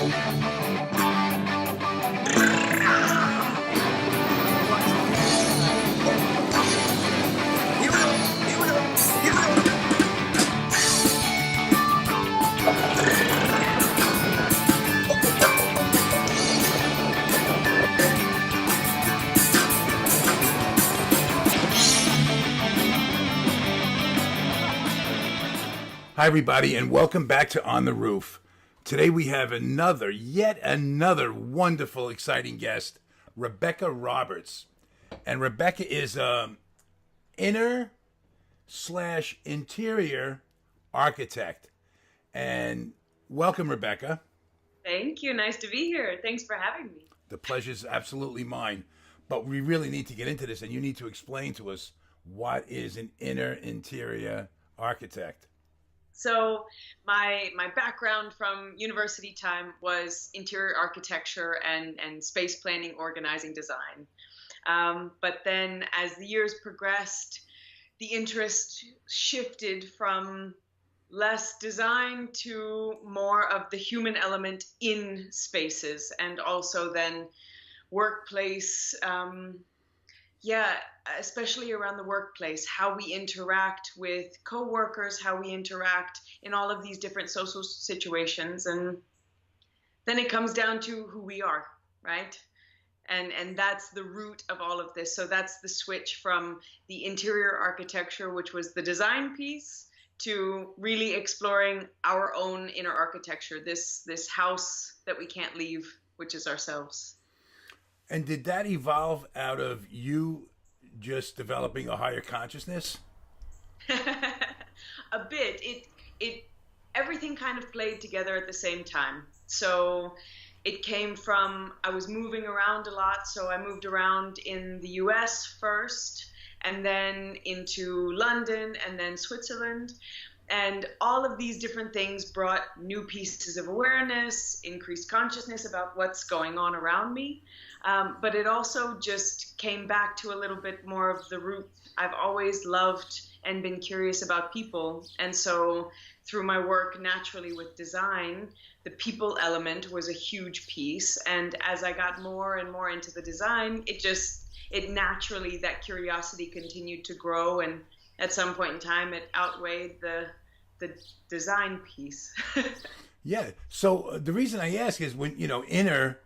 Hi, everybody, and welcome back to On the Roof. Today we have yet another wonderful, exciting guest, Rebecca Roberts. And Rebecca is inner/interior architect. And welcome, Rebecca. Thank you. Nice to be here. Thanks for having me. The pleasure's absolutely mine. But we really need to get into this, and you need to explain to us what is an inner-interior architect. So my background from university time was interior architecture and space planning, organizing, design. But then as the years progressed, the interest shifted from less design to more of the human element in spaces, and also then workplace, especially around the workplace, how we interact with coworkers, how we interact in all of these different social situations. And then it comes down to who we are, right? And that's the root of all of this. So that's the switch from the interior architecture, which was the design piece, to really exploring our own inner architecture, this house that we can't leave, which is ourselves. And did that evolve out of you just developing a higher consciousness? A bit. It everything kind of played together at the same time. So it came from, I was moving around a lot. So I moved around in the US first, and then into London, and then Switzerland. And all of these different things brought new pieces of awareness, increased consciousness about what's going on around me. But it also just came back to a little bit more of the root. I've always loved and been curious about people. And so through my work naturally with design, the people element was a huge piece. And as I got more and more into the design, it naturally, that curiosity continued to grow. And at some point in time, it outweighed the design piece. Yeah. So the reason I ask is when, inner,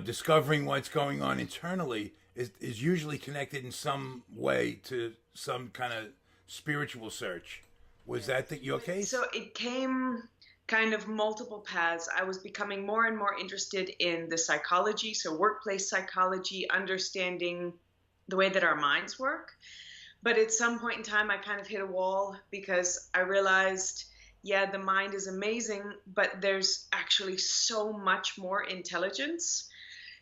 discovering what's going on internally is usually connected in some way to some kind of spiritual search. Was that your case? So it came kind of multiple paths. I was becoming more and more interested in the psychology, so workplace psychology, understanding the way that our minds work. But at some point in time, I kind of hit a wall because I realized, the mind is amazing, but there's actually so much more intelligence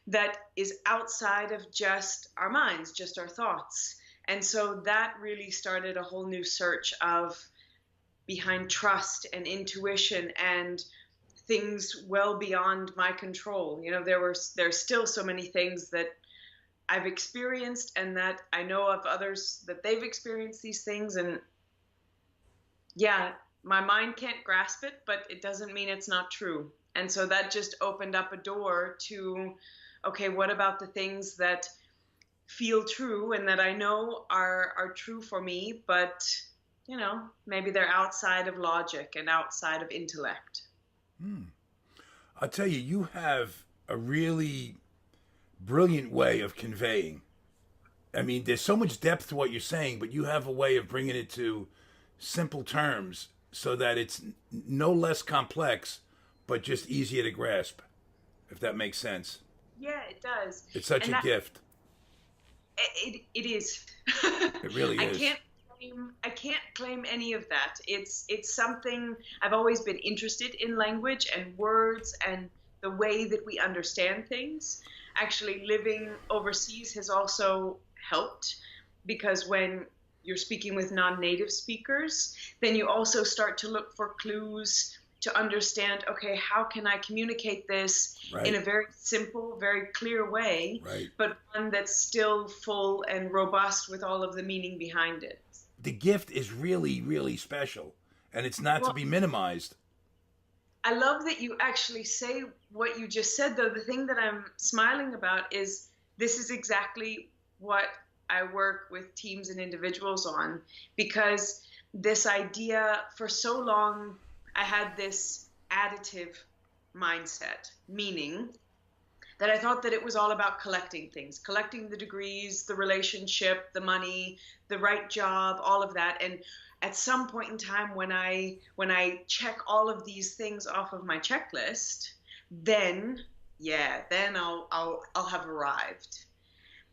that is outside of just our minds, just our thoughts. And so that really started a whole new search behind trust and intuition and things well beyond my control. There's still so many things that I've experienced and that I know of others that they've experienced these things. And my mind can't grasp it, but it doesn't mean it's not true. And so that just opened up a door to, okay, what about the things that feel true and that I know are true for me, but, maybe they're outside of logic and outside of intellect. I'll tell you, you have a really brilliant way of conveying. I mean, there's so much depth to what you're saying, but you have a way of bringing it to simple terms so that it's no less complex, but just easier to grasp, if that makes sense. Yeah, it does. It's such a gift. It is. It really is. I can't claim any of that. It's something I've always been interested in, language and words and the way that we understand things. Actually, living overseas has also helped because when you're speaking with non-native speakers, then you also start to look for clues to understand, okay, how can I communicate this in a very simple, very clear way, but one that's still full and robust with all of the meaning behind it. The gift is really, really special, and it's not to be minimized. I love that you actually say what you just said, though. The thing that I'm smiling about is this is exactly what I work with teams and individuals on, because this idea for so long, I had this additive mindset, meaning that I thought that it was all about collecting things, collecting the degrees, the relationship, the money, the right job, all of that. And at some point in time, when I check all of these things off of my checklist, then yeah, then I'll have arrived.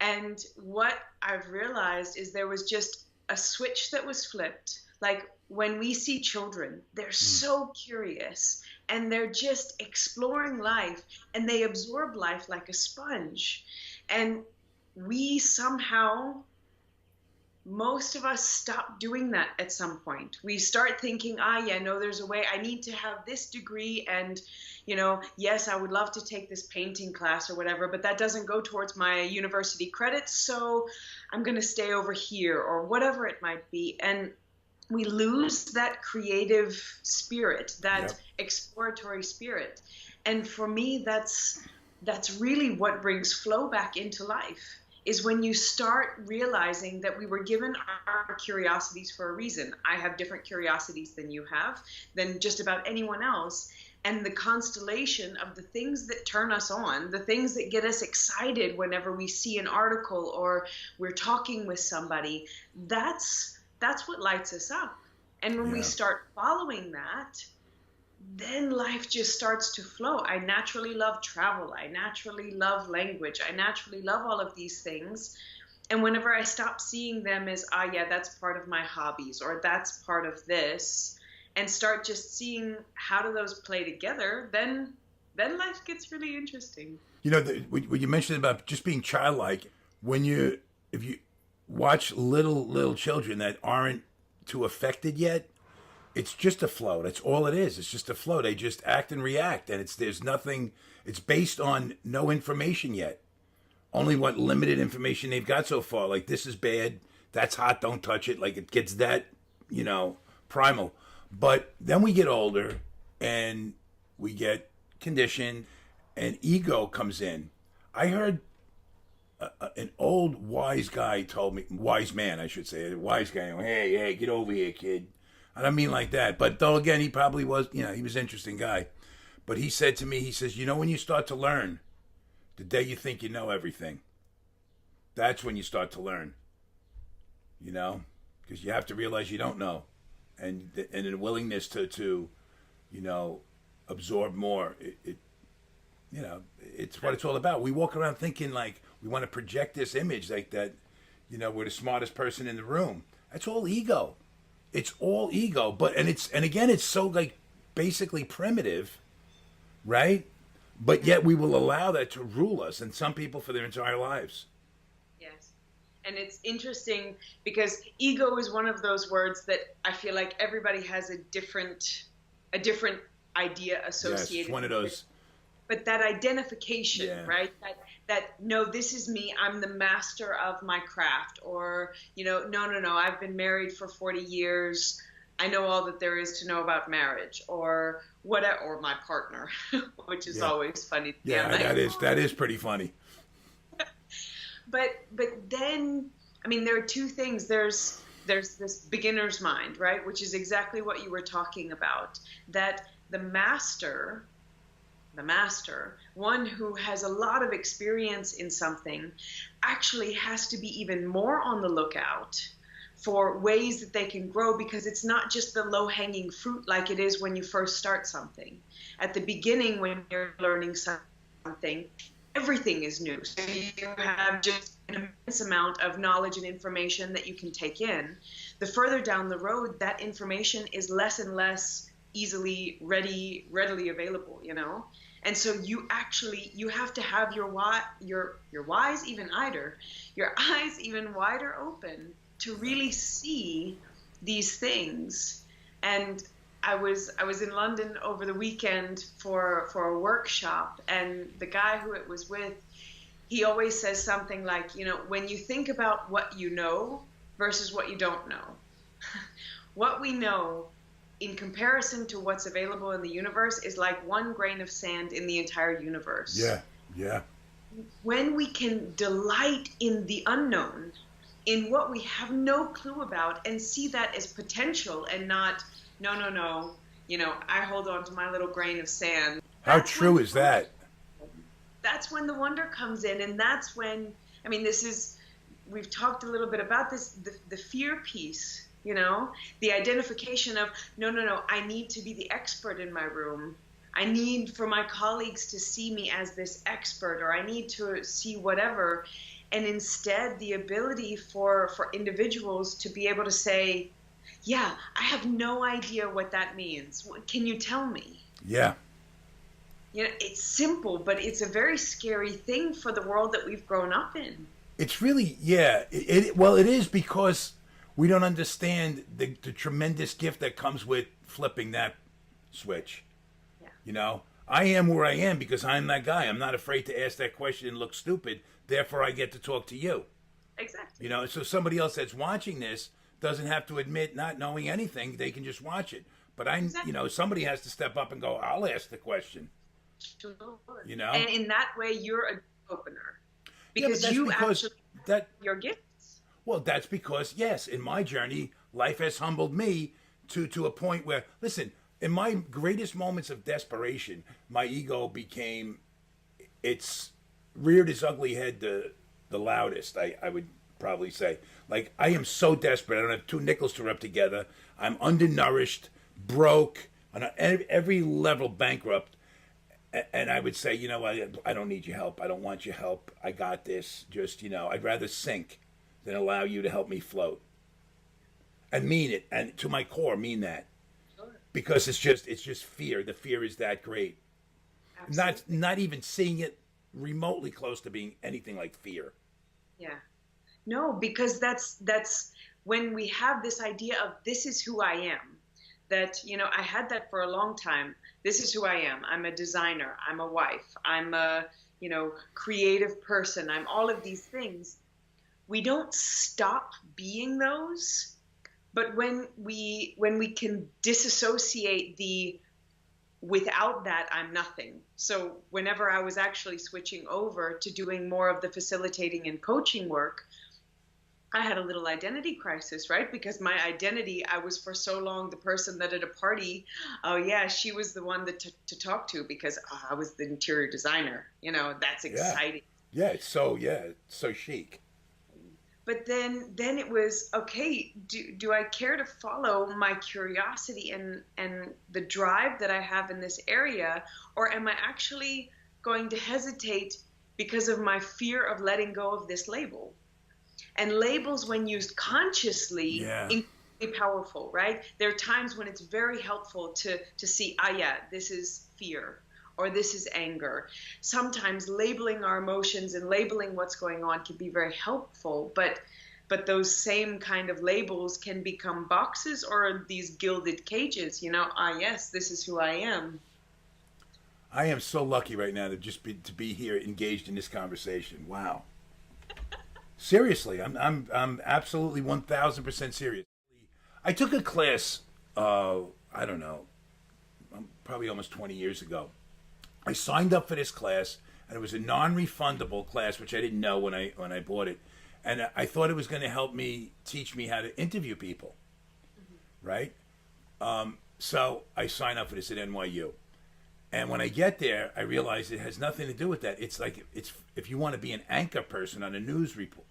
And what I've realized is there was just a switch that was flipped. Like when we see children, they're Mm. so curious and they're just exploring life and they absorb life like a sponge. And we somehow, most of us stop doing that at some point. We start thinking, yeah, no, there's a way. I need to have this degree. And, yes, I would love to take this painting class or whatever, but that doesn't go towards my university credits. So I'm going to stay over here or whatever it might be. And we lose that creative spirit, that Yep. exploratory spirit. And for me, that's really what brings flow back into life, is when you start realizing that we were given our curiosities for a reason. I have different curiosities than you have, than just about anyone else. And the constellation of the things that turn us on, the things that get us excited whenever we see an article or we're talking with somebody, that's what lights us up. And when we Yeah. start following that, then life just starts to flow. I naturally love travel. I naturally love language. I naturally love all of these things. And whenever I stop seeing them as, yeah, that's part of my hobbies or that's part of this, and start just seeing how do those play together, then life gets really interesting. What you mentioned about just being childlike, if you watch little children that aren't too affected yet, it's just a flow. That's all it is. It's just a flow. They just act and react, and there's nothing. It's based on no information yet. Only what limited information they've got so far. Like, this is bad. That's hot. Don't touch it. Like, it gets that, primal. But then we get older, and we get conditioned, and ego comes in. I heard an old wise guy told me, wise man, I should say, a wise guy, hey, get over here, kid. I don't mean like that, but though again, he probably was, he was an interesting guy. But he said to me, he says, when you start to learn, the day you think you know everything, that's when you start to learn, because you have to realize you don't know, and a willingness to absorb more. It's what it's all about. We walk around thinking like we want to project this image like that, we're the smartest person in the room. That's all ego. It's all ego. And again, it's so like basically primitive, right? But yet we will allow that to rule us, and some people for their entire lives. Yes. And it's interesting because ego is one of those words that I feel like everybody has a different idea Yes, associated it's one of with it. those. But that identification, Yeah. right? That no, this is me. I'm the master of my craft. Or, no. I've been married for 40 years. I know all that there is to know about marriage, or whatever, or my partner, which is Yeah. always funny. Yeah, that is pretty funny. But then, I mean, there are two things. There's this beginner's mind, right, which is exactly what you were talking about. That the master, one who has a lot of experience in something, actually has to be even more on the lookout for ways that they can grow, because it's not just the low-hanging fruit like it is when you first start something. At the beginning, when you're learning something, everything is new. So you have just an immense amount of knowledge and information that you can take in. The further down the road, that information is less and less readily available, And so you have to have your eyes even wider open to really see these things. And I was in London over the weekend for a workshop, and the guy who it was with, he always says something like, when you think about what you know versus what you don't know, what we know in comparison to what's available in the universe, is like one grain of sand in the entire universe. Yeah. Yeah. When we can delight in the unknown, in what we have no clue about, and see that as potential and not, no, no, no, I hold on to my little grain of sand. How That's when true is that? that's when the wonder comes in, and that's when, I mean, this is, we've talked a little bit about this, the fear piece, the identification of, no, no, no, I need to be the expert in my room. I need for my colleagues to see me as this expert, or I need to see whatever. And instead, the ability for individuals to be able to say, yeah, I have no idea what that means. Can you tell me? Yeah. It's simple, but it's a very scary thing for the world that we've grown up in. It's really, yeah. Well, it is because we don't understand the tremendous gift that comes with flipping that switch. Yeah. I am where I am because I'm that guy. I'm not afraid to ask that question and look stupid. Therefore, I get to talk to you. Exactly. So somebody else that's watching this doesn't have to admit not knowing anything. They can just watch it. But Exactly. somebody has to step up and go, I'll ask the question. Sure. You know? And in that way, you're a opener Yeah, but because you actually that your gifts. well, that's because yes, in my journey, life has humbled me to a point where listen, in my greatest moments of desperation, my ego became it's reared its ugly head the loudest, I would probably say. Like I am so desperate. I don't have two nickels to rub together. I'm undernourished, broke, on every level bankrupt. And I would say, I don't need your help. I don't want your help. I got this. Just, I'd rather sink than allow you to help me float. And mean it. And to my core, mean that. Sure. Because it's just fear. The fear is that great. Absolutely. Not even seeing it remotely close to being anything like fear. Yeah. No, because that's when we have this idea of this is who I am. That, I had that for a long time. This is who I am. I'm a designer. I'm a wife. I'm a, creative person. I'm all of these things. We don't stop being those, but when we can disassociate the without that, I'm nothing. So whenever I was actually switching over to doing more of the facilitating and coaching work, I had a little identity crisis, right? Because my identity, I was for so long the person that at a party, oh yeah, she was the one that to talk to because I was the interior designer. That's Yeah. exciting. Yeah, it's so chic. But then it was, okay, do I care to follow my curiosity and the drive that I have in this area, or am I actually going to hesitate because of my fear of letting go of this label? And labels, when used consciously, Yeah. incredibly powerful, right? There are times when it's very helpful to see, yeah, this is fear or this is anger. Sometimes labeling our emotions and labeling what's going on can be very helpful, but those same kind of labels can become boxes or these gilded cages, yes, this is who I am. I am so lucky right now to be here engaged in this conversation. Wow. Seriously, I'm absolutely 1,000% serious. I took a class, I don't know, probably almost 20 years ago. I signed up for this class, and it was a non-refundable class, which I didn't know when I bought it, and I thought it was going to help me teach me how to interview people, right? So I signed up for this at NYU. And when I get there, I realize it has nothing to do with that. It's like it's if you want to be an anchor person on a news report,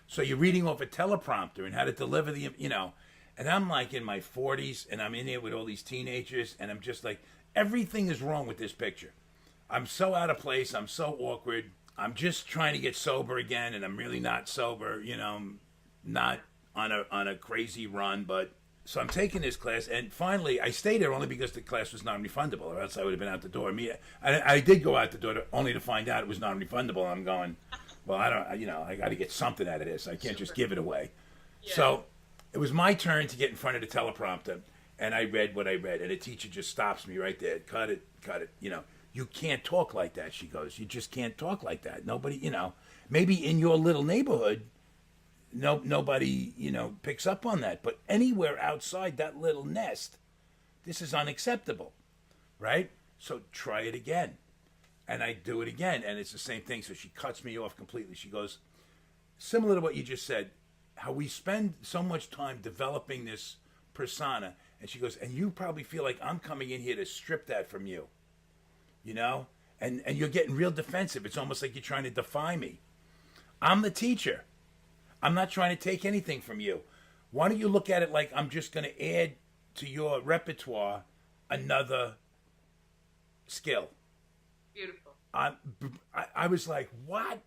So you're reading off a teleprompter and how to deliver And I'm like in my 40s, and I'm in here with all these teenagers, and I'm just like, everything is wrong with this picture. I'm so out of place. I'm so awkward. I'm just trying to get sober again, and I'm really not sober. I'm not on a crazy run, but. So I'm taking this class, and finally I stayed there only because the class was non-refundable, or else I would have been out the door. I did go out the door only to find out it was non-refundable. And I'm going, well, I got to get something out of this. I can't just give it away. Yeah. So it was my turn to get in front of the teleprompter, and I read what I read, and the teacher just stops me right there. Cut it. You can't talk like that, she goes. You just can't talk like that. Nobody, maybe in your little neighborhood, nobody, picks up on that. But anywhere outside that little nest, this is unacceptable, right? So try it again. And I do it again, and it's the same thing. So she cuts me off completely. She goes, similar to what you just said, how we spend so much time developing this persona. And she goes, and you probably feel like I'm coming in here to strip that from you, you know? And you're getting real defensive. It's almost like you're trying to defy me. I'm the teacher. I'm not trying to take anything from you. Why don't you look at it like I'm just going to add to your repertoire another skill? Beautiful. I was like, what?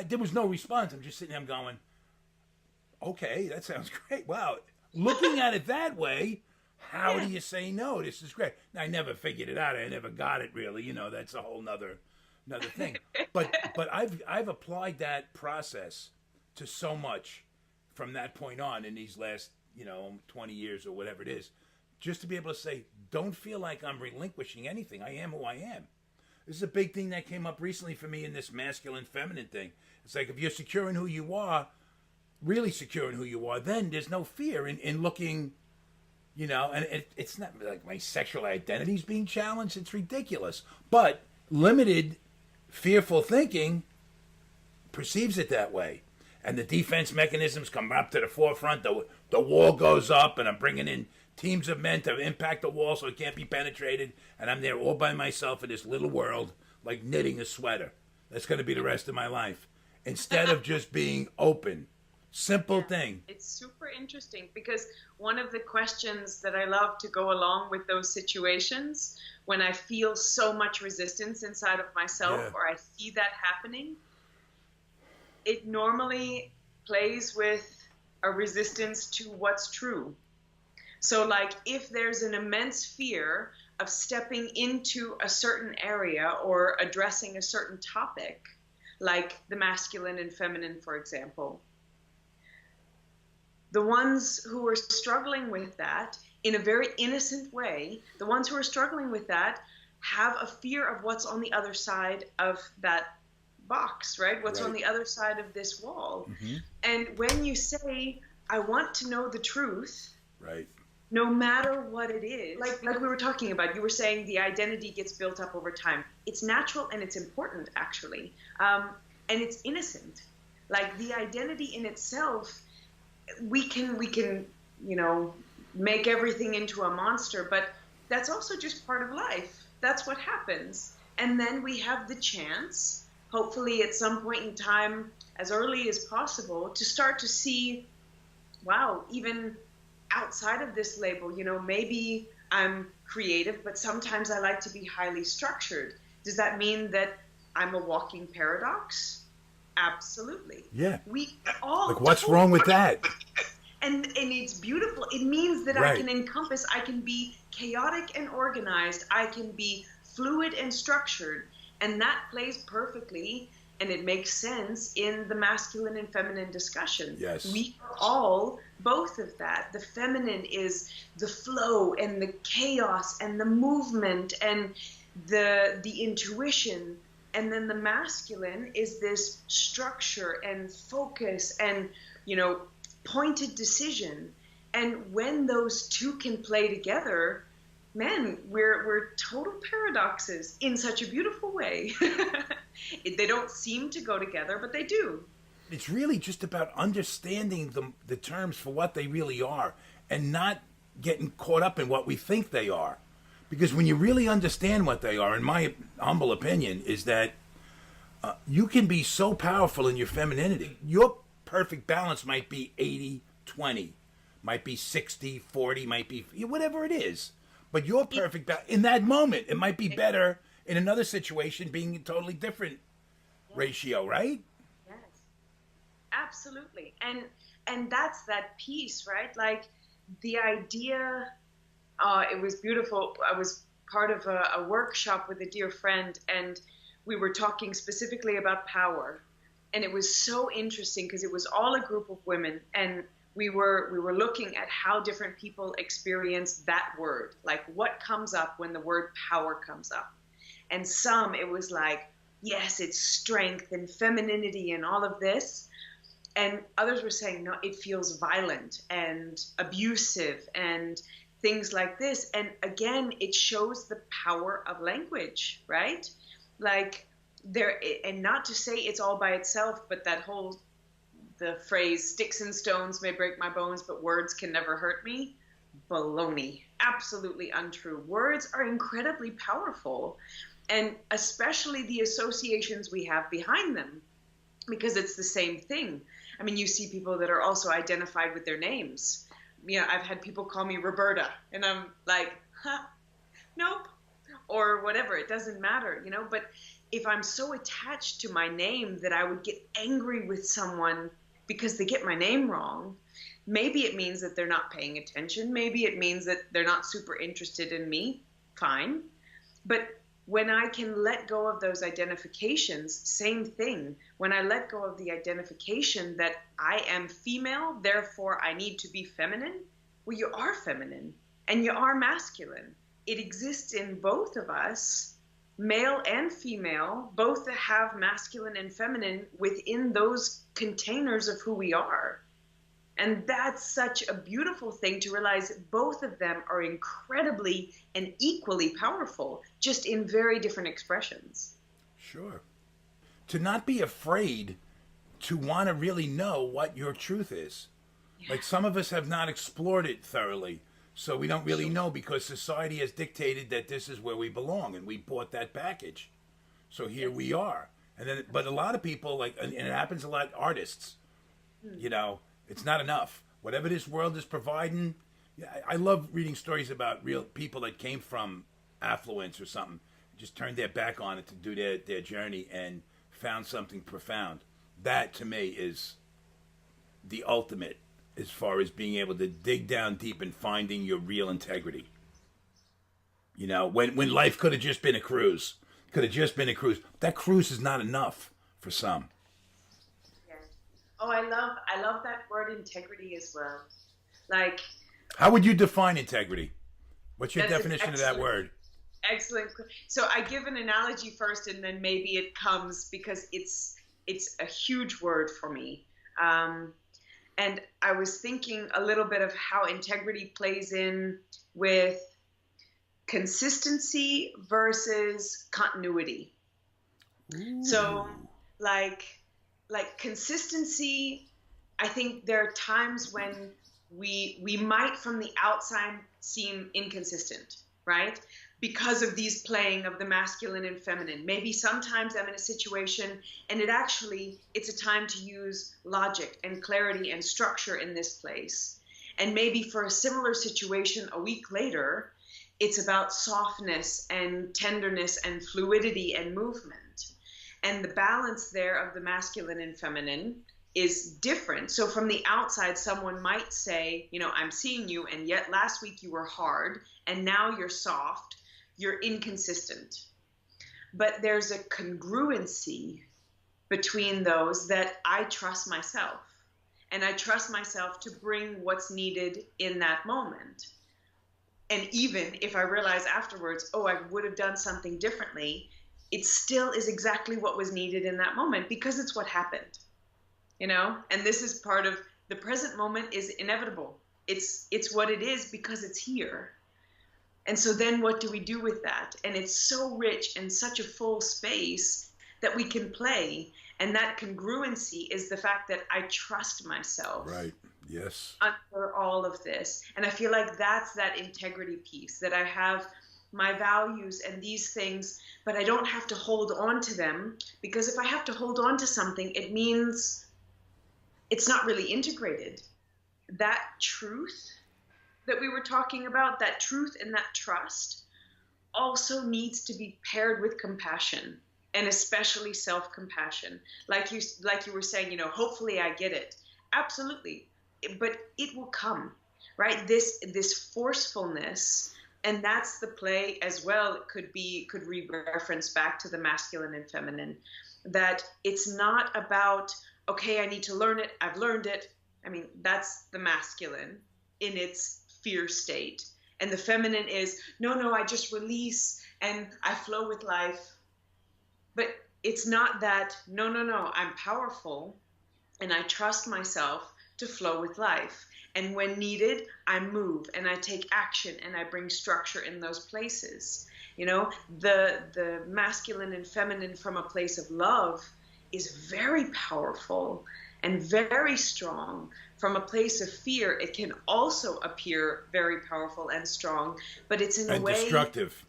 There was no response. I'm just sitting there going, okay, that sounds great. Wow. Looking at it that way, how do you say no? This is great. Now, I never figured it out. I never got it really. You know, that's a whole nother thing. But I've applied that process to so much from that point on in these last, 20 years or whatever it is, just to be able to say, don't feel like I'm relinquishing anything. I am who I am. This is a big thing that came up recently for me in this masculine feminine thing. It's like if you're secure in who you are, really secure in who you are, then there's no fear in looking, and it's not like my sexual identity's being challenged. It's ridiculous. But limited, fearful thinking perceives it that way. And the defense mechanisms come up to the forefront. The wall goes up, and I'm bringing in teams of men to impact the wall so it can't be penetrated. And I'm there all by myself in this little world, like knitting a sweater. That's going to be the rest of my life. Instead of just being open. Simple thing. It's super interesting because one of the questions that I love to go along with those situations when I feel so much resistance inside of myself or I see that happening, it normally plays with a resistance to what's true. So like if there's an immense fear of stepping into a certain area or addressing a certain topic, like the masculine and feminine, for example, the ones who are struggling with that in a very innocent way, the ones who are struggling with that have a fear of what's on the other side of that box, right? What's on the other side of this wall. Mm-hmm. And when you say, I want to know the truth, right, no matter what it is, like we were talking about, you were saying the identity gets built up over time. It's natural and it's important, actually. And it's innocent. Like the identity in itself, we can, make everything into a monster, but that's also just part of life. That's what happens. And then we have the chance, hopefully at some point in time, as early as possible, to start to see, wow, even outside of this label, maybe I'm creative, but sometimes I like to be highly structured. Does that mean that I'm a walking paradox? Absolutely. Yeah. We all. Like, what's wrong with that? And it's beautiful. It means that I can encompass, I can be chaotic and organized, I can be fluid and structured, and that plays perfectly, and it makes sense in the masculine and feminine discussion. Yes. We are all both of that. The feminine is the flow and the chaos and the movement and the intuition. And then the masculine is this structure and focus and, pointed decision. And when those two can play together, man, we're total paradoxes in such a beautiful way. They don't seem to go together, but they do. It's really just about understanding the terms for what they really are and not getting caught up in what we think they are. Because when you really understand what they are, in my humble opinion, is that you can be so powerful in your femininity. Your perfect balance might be 80-20, might be 60-40, might be whatever it is. But your perfect balance, in that moment, it might be better in another situation being a totally different ratio, right? Yes, absolutely. And that's that piece, right? Like the idea, it was beautiful. I was part of a workshop with a dear friend, and we were talking specifically about power. And it was so interesting because it was all a group of women, and we were looking at how different people experience that word, like what comes up when the word power comes up. And some, it was like, yes, it's strength and femininity and all of this. And others were saying, no, it feels violent and abusive and things like this. And again, it shows the power of language, right? Like there, and not to say it's all by itself, but that whole, the phrase, sticks and stones may break my bones, but words can never hurt me. Baloney. Absolutely untrue. Words are incredibly powerful, and especially the associations we have behind them, because it's the same thing. I mean, you see people that are also identified with their names. You know, I've had people call me Roberta, and I'm like, huh, nope, or whatever. It doesn't matter, you know. But if I'm so attached to my name that I would get angry with someone because they get my name wrong, maybe it means that they're not paying attention. Maybe it means that they're not super interested in me. Fine. But when I can let go of those identifications, same thing. When I let go of the identification that I am female, therefore I need to be feminine, well, you are feminine and you are masculine. It exists in both of us, male and female, both have masculine and feminine within those containers of who we are. And that's such a beautiful thing to realize both of them are incredibly and equally powerful, just in very different expressions. Sure. To not be afraid to want to really know what your truth is. Yeah. Like some of us have not explored it thoroughly, so we don't really know because society has dictated that this is where we belong and we bought that package. So here we are. And then, but a lot of people, like, and it happens a lot, artists, you know, it's not enough. Whatever this world is providing, yeah, I love reading stories about real people that came from affluence or something, just turned their back on it to do their journey and found something profound. That, to me, is the ultimate as far as being able to dig down deep and finding your real integrity. You know, when life could have just been a cruise, that cruise is not enough for some. Oh, I love that word integrity as well. Like, how would you define integrity? What's your that's definition of that word? Excellent. So I give an analogy first, and then maybe it comes because it's a huge word for me. And I was thinking a little bit of how integrity plays in with consistency versus continuity. Ooh. So, like consistency, I think there are times when we might from the outside seem inconsistent, right? Because of these playing of the masculine and feminine. Maybe sometimes I'm in a situation and it's a time to use logic and clarity and structure in this place. And maybe for a similar situation a week later, it's about softness and tenderness and fluidity and movement. And the balance there of the masculine and feminine is different. So from the outside, someone might say, you know, I'm seeing you, and yet last week you were hard, and now you're soft, you're inconsistent. But there's a congruency between those that I trust myself. And I trust myself to bring what's needed in that moment. And even if I realize afterwards, oh, I would have done something differently, it still is exactly what was needed in that moment because it's what happened, you know? And this is part of the present moment is inevitable. It's what it is because it's here. And so then what do we do with that? And it's so rich and such a full space that we can play. And that congruency is the fact that I trust myself. Right. Yes. Under all of this. And I feel like that's that integrity piece, that I have my values and these things, but I don't have to hold on to them, because if I have to hold on to something, it means it's not really integrated. That truth that we were talking about, that truth and that trust also needs to be paired with compassion, and especially self-compassion. Like you were saying, you know, hopefully I get it. Absolutely. But it will come, right? This forcefulness, and that's the play as well. It could re-reference back to the masculine and feminine, that it's not about, okay, I need to learn it. I've learned it. I mean, that's the masculine in its fear state. And the feminine is, no, I just release and I flow with life. But it's not that, no, I'm powerful and I trust myself to flow with life. And when needed, I move and I take action and I bring structure in those places. You know, the masculine and feminine from a place of love is very powerful and very strong. From a place of fear, it can also appear very powerful and strong, but it's in a And way destructive.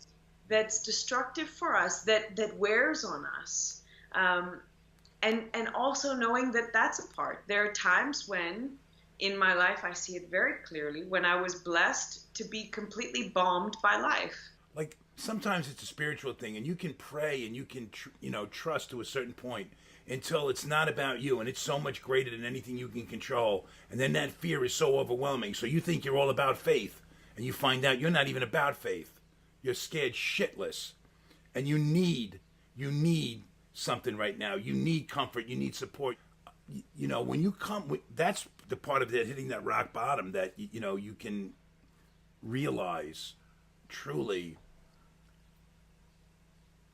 that's destructive for us, that wears on us. And also knowing that that's a part. There are times when in my life I see it very clearly when I was blessed to be completely bombed by life. Like sometimes it's a spiritual thing, and you can pray and you can trust to a certain point until it's not about you, and it's so much greater than anything you can control, and then that fear is so overwhelming, so you think you're all about faith, and you find out you're not even about faith. You're scared shitless, and you need something right now. You need comfort, you need support. When you come, that's the part of that, hitting that rock bottom, that you can realize truly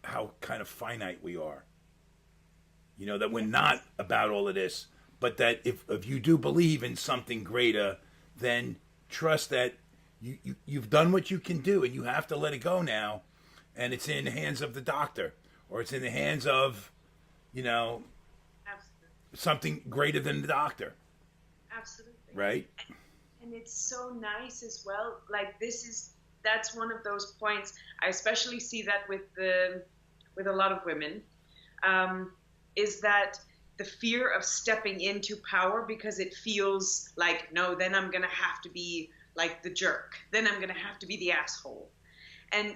how kind of finite we are. That we're not about all of this, but that if you do believe in something greater, then trust that you've done what you can do, and you have to let it go now, and it's in the hands of the doctor, or it's in the hands of Absolutely. something greater than the doctor. Absolutely. Right? And it's so nice as well. Like that's one of those points. I especially see that with a lot of women. Is that the fear of stepping into power because it feels like, no, then I'm going to have to be like the jerk. Then I'm going to have to be the asshole. And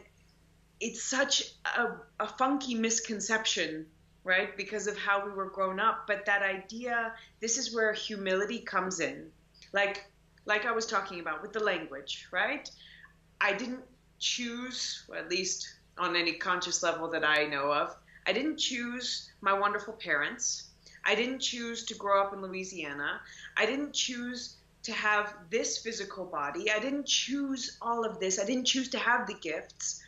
it's such a funky misconception, right? Because of how we were grown up. But that idea, this is where humility comes in. Like I was talking about with the language, right? I didn't choose, or at least on any conscious level that I know of, I didn't choose my wonderful parents. I didn't choose to grow up in Louisiana. I didn't choose to have this physical body. I didn't choose all of this. I didn't choose to have the gifts.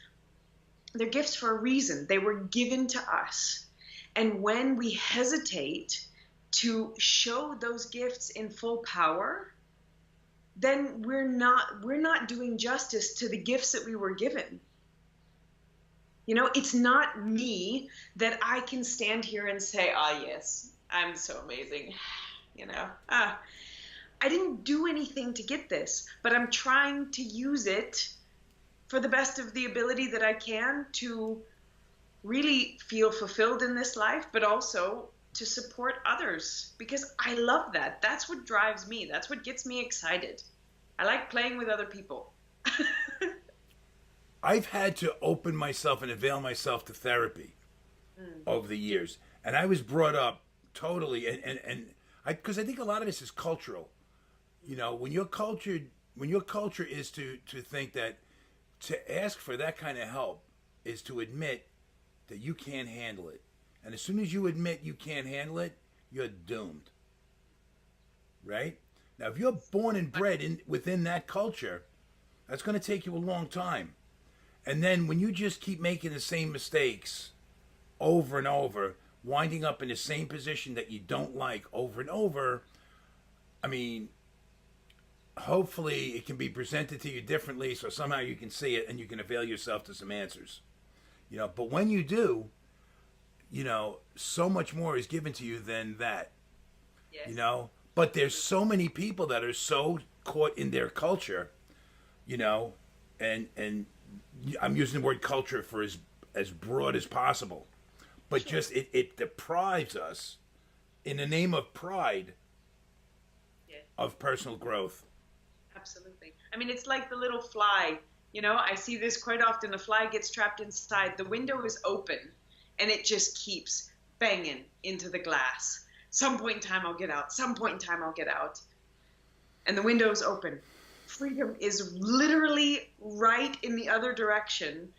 They're gifts for a reason. They were given to us. And when we hesitate to show those gifts in full power, then we're not doing justice to the gifts that we were given. It's not me that I can stand here and say, yes, I'm so amazing. I didn't do anything to get this, but I'm trying to use it for the best of the ability that I can to really feel fulfilled in this life, but also to support others, because I love that. That's what drives me. That's what gets me excited. I like playing with other people. I've had to open myself and avail myself to therapy over the years, and I was brought up totally, and because I think a lot of this is cultural. When your culture is to think that to ask for that kind of help is to admit that you can't handle it, and as soon as you admit you can't handle it, you're doomed. Right? Now, if you're born and bred within that culture, that's going to take you a long time. And then when you just keep making the same mistakes over and over, winding up in the same position that you don't like over and over, I mean, hopefully it can be presented to you differently so somehow you can see it and you can avail yourself to some answers. But when you do, so much more is given to you than that. Yes. But there's so many people that are so caught in their culture, and I'm using the word culture for as broad as possible, but Sure. just it deprives us, in the name of pride, Yes. of personal growth. Absolutely. I mean, it's like the little fly. I see this quite often. A fly gets trapped inside. The window is open, and it just keeps banging into the glass. Some point in time, I'll get out. Some point in time, I'll get out. And the window is open. Freedom is literally right in the other direction,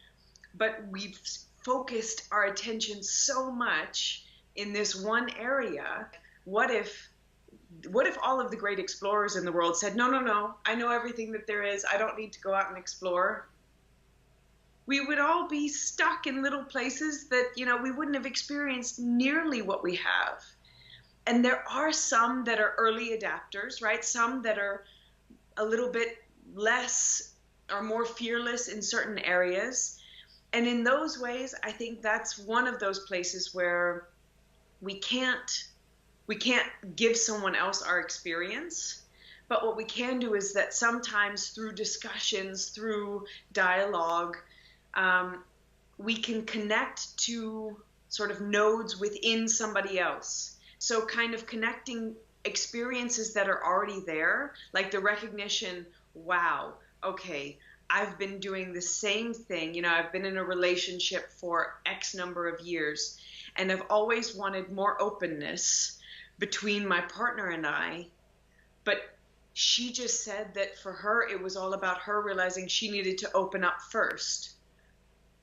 but we've focused our attention so much in this one area. What if all of the great explorers in the world said, no, I know everything that there is. I don't need to go out and explore. We would all be stuck in little places that, we wouldn't have experienced nearly what we have. And there are some that are early adapters, right? Some that are a little bit less or more fearless in certain areas. And in those ways, I think that's one of those places where we can't give someone else our experience. But what we can do is that sometimes through discussions, through dialogue, we can connect to sort of nodes within somebody else. So kind of connecting experiences that are already there, like the recognition, wow, okay, I've been doing the same thing. You know, I've been in a relationship for X number of years, and I've always wanted more openness between my partner and I. But she just said that for her, it was all about her realizing she needed to open up first.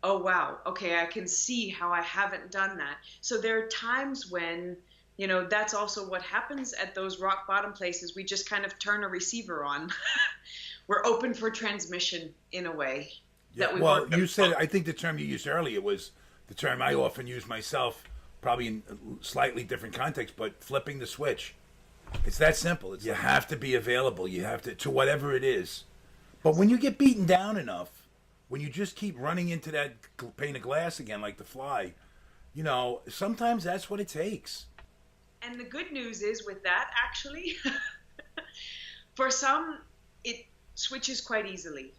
Oh, wow. Okay, I can see how I haven't done that. So there are times when, you know, that's also what happens at those rock bottom places. We just kind of turn a receiver on. We're open for transmission in a way. Yeah, That we well, weren't you said, before. I think the term you used earlier was the term I often use myself, probably in a slightly different context, but flipping the switch. It's that simple. You have to be available. You have to whatever it is. But when you get beaten down enough, when you just keep running into that pane of glass again like the fly, you know, sometimes that's what it takes. And the good news is with that, actually, for some, it switches quite easily.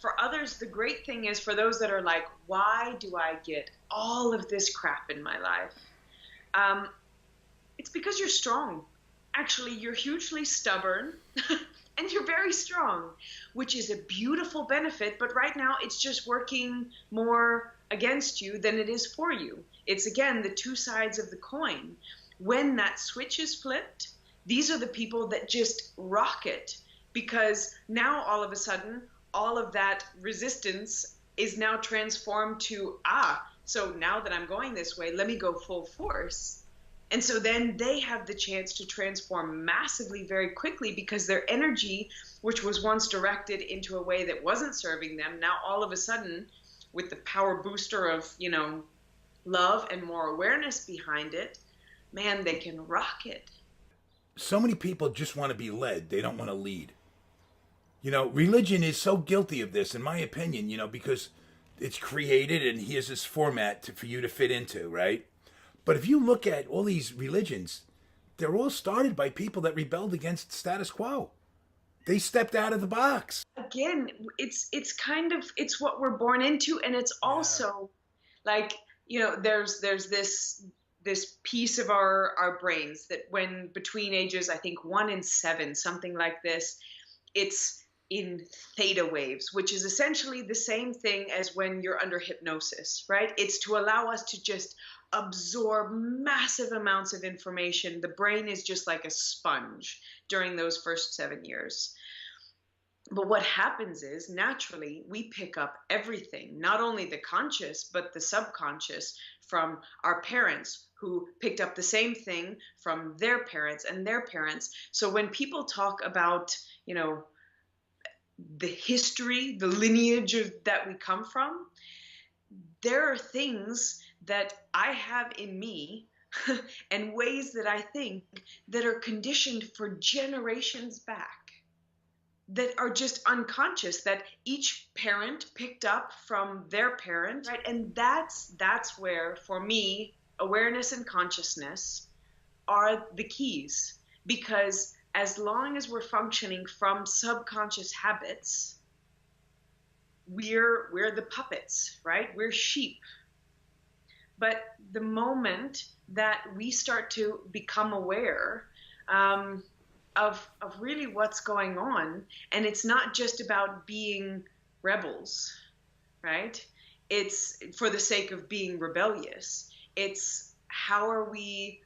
For others, the great thing is for those that are like, why do I get all of this crap in my life? It's because you're strong. Actually, you're hugely stubborn and you're very strong, which is a beautiful benefit. But right now, it's just working more against you than it is for you. It's, again, the two sides of the coin. When that switch is flipped, these are the people that just rock it, because now all of a sudden, all of that resistance is now transformed to, so now that I'm going this way, let me go full force. And so then they have the chance to transform massively very quickly, because their energy, which was once directed into a way that wasn't serving them, now all of a sudden, with the power booster of, you know, love and more awareness behind it, man, they can rock it. So many people just want to be led. They don't want to lead. You know, religion is so guilty of this, in my opinion, you know, because it's created and here's this format for you to fit into, right? But if you look at all these religions, they're all started by people that rebelled against status quo. They stepped out of the box. Again, it's kind of, it's what we're born into, and it's also like, you know, there's this piece of our brains that when between ages, I think 1 and 7, something like this, it's in theta waves, which is essentially the same thing as when you're under hypnosis, right? It's to allow us to just absorb massive amounts of information. The brain is just like a sponge during those first 7 years. But what happens is, naturally, we pick up everything, not only the conscious, but the subconscious, from our parents, who picked up the same thing from their parents and their parents. So when people talk about, you know, the history, the lineage that we come from, there are things that I have in me and ways that I think that are conditioned for generations back, that are just unconscious, that each parent picked up from their parent, right? And that's where, for me, awareness and consciousness are the keys. Because as long as we're functioning from subconscious habits, we're the puppets, right? We're sheep. But the moment that we start to become aware of really what's going on, and it's not just about being rebels, right? It's for the sake of being rebellious. It's how are we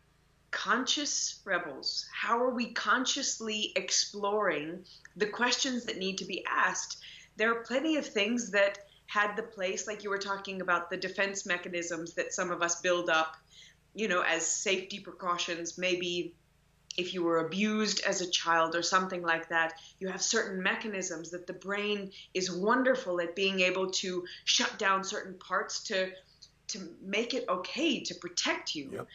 conscious rebels? How are we consciously exploring the questions that need to be asked? There are plenty of things that had the place, like you were talking about, the defense mechanisms that some of us build up, you know, as safety precautions. Maybe if you were abused as a child or something like that, you have certain mechanisms that the brain is wonderful at being able to shut down certain parts to make it okay, to protect you. Yep.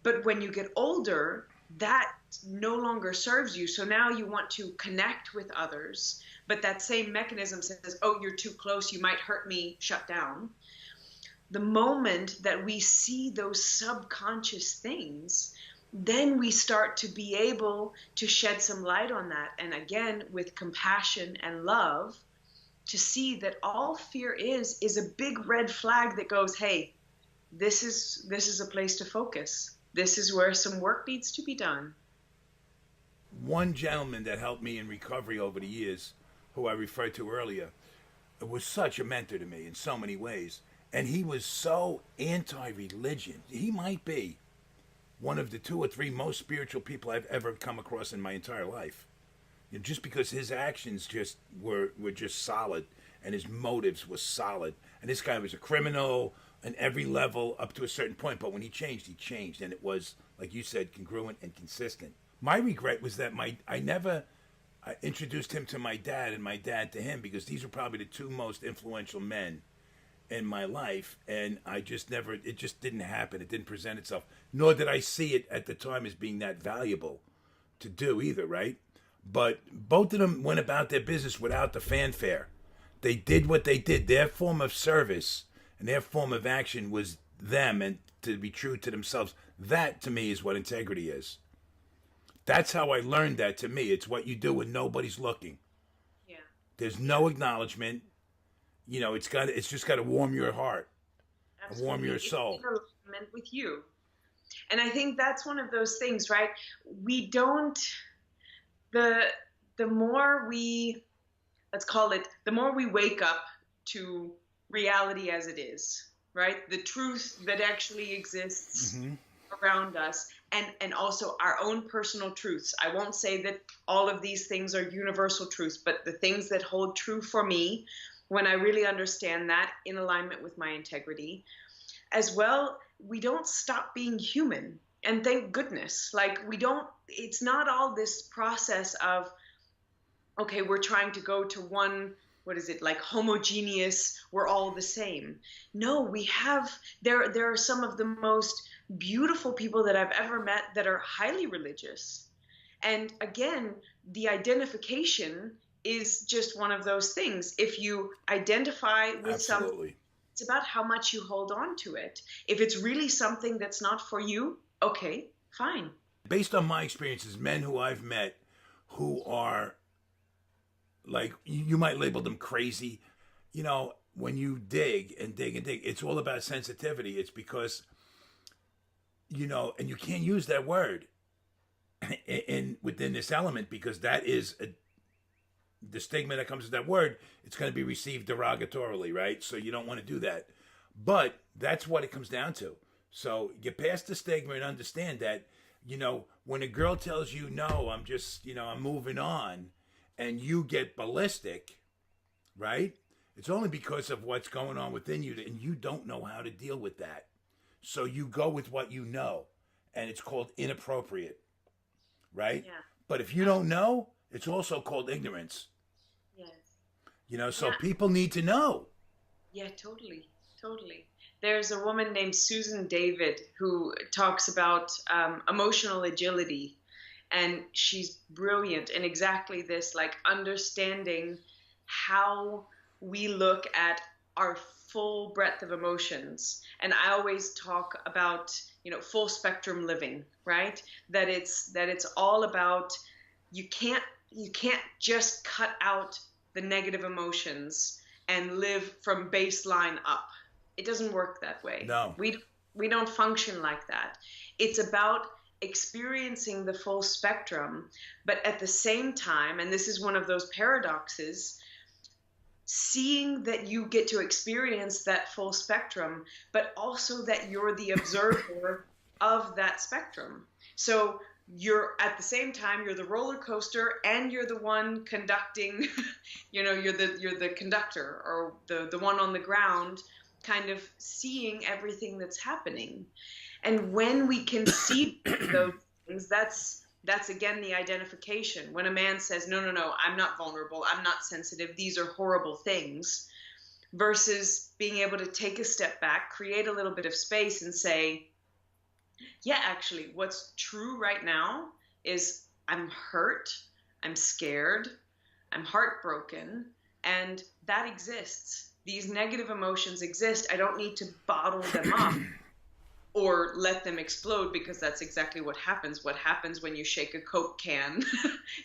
But when you get older, that no longer serves you. So now you want to connect with others, but that same mechanism says, oh, you're too close, you might hurt me, shut down. The moment that we see those subconscious things, then we start to be able to shed some light on that. And again, with compassion and love, to see that all fear is a big red flag that goes, hey, this is a place to focus. This is where some work needs to be done. One gentleman that helped me in recovery over the years, who I referred to earlier, was such a mentor to me in so many ways. And he was so anti-religion. He might be one of the 2 or 3 most spiritual people I've ever come across in my entire life. You know, just because his actions just were just solid, and his motives were solid. And this guy was a criminal on every level up to a certain point. But when he changed. And it was, like you said, congruent and consistent. My regret was that I introduced him to my dad and my dad to him, because these were probably the 2 most influential men in my life, and it just didn't happen. It didn't present itself, nor did I see it at the time as being that valuable to do either, right? But both of them went about their business without the fanfare. They did what they did. Their form of service and their form of action was them, and to be true to themselves. That, to me, is what integrity is. That's how I learned that. To me, it's what you do when nobody's looking. Yeah. There's no acknowledgement. You know, it's just got to warm your heart. Absolutely. Warm your soul. It's in alignment with you. And I think that's one of those things, right? We don't, the more we, let's call it, the more we wake up to reality as it is, right? The truth that actually exists around us, and also our own personal truths. I won't say that all of these things are universal truths, but the things that hold true for me, when I really understand that in alignment with my integrity, as well, we don't stop being human. And thank goodness, like it's not all this process of, okay, we're trying to go to one, what is it, like homogeneous, we're all the same. No, there are some of the most beautiful people that I've ever met that are highly religious. And again, the identification is just one of those things. If you identify with something, it's about how much you hold on to it. If it's really something that's not for you, okay, fine. Based on my experiences, men who I've met who are, like, you might label them crazy. You know, when you dig and dig and dig, it's all about sensitivity. It's because, you know, and you can't use that word within this element, because that is the stigma that comes with that word. It's going to be received derogatorily, right? So you don't want to do that. But that's what it comes down to. So get past the stigma and understand that, you know, when a girl tells you, no, I'm just, you know, I'm moving on, and you get ballistic, right? It's only because of what's going on within you, and you don't know how to deal with that. So you go with what you know, and it's called inappropriate, right? Yeah. But if you don't know, it's also called ignorance. Yes. You know, so people need to know. Yeah, totally. There's a woman named Susan David who talks about emotional agility, and she's brilliant in exactly this, like understanding how we look at our full breadth of emotions. And I always talk about, you know, full spectrum living, right? That it's all about, you can't just cut out the negative emotions and live from baseline up. It doesn't work that way. No. We don't function like that. It's about experiencing the full spectrum, but at the same time, and this is one of those paradoxes, seeing that you get to experience that full spectrum, but also that you're the observer of that spectrum. So you're, at the same time, you're the roller coaster and you're the one conducting, you know, you're the conductor, or the one on the ground, kind of seeing everything that's happening. And when we can see those things, that's again the identification. When a man says, no, I'm not vulnerable, I'm not sensitive, these are horrible things, versus being able to take a step back, create a little bit of space and say, yeah, actually, what's true right now is I'm hurt, I'm scared, I'm heartbroken, and that exists. These negative emotions exist. I don't need to bottle them up or let them explode, because that's exactly what happens. What happens when you shake a Coke can,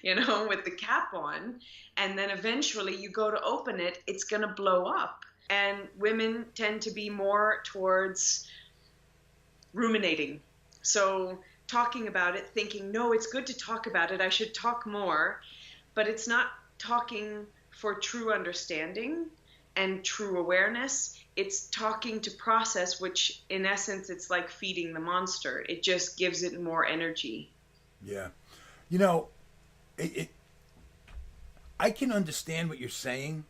with the cap on, and then eventually you go to open it, it's going to blow up. And women tend to be more towards ruminating. So talking about it, thinking, no, it's good to talk about it, I should talk more, but it's not talking for true understanding and true awareness. It's talking to process, which in essence, it's like feeding the monster. It just gives it more energy. Yeah. You know, it I can understand what you're saying,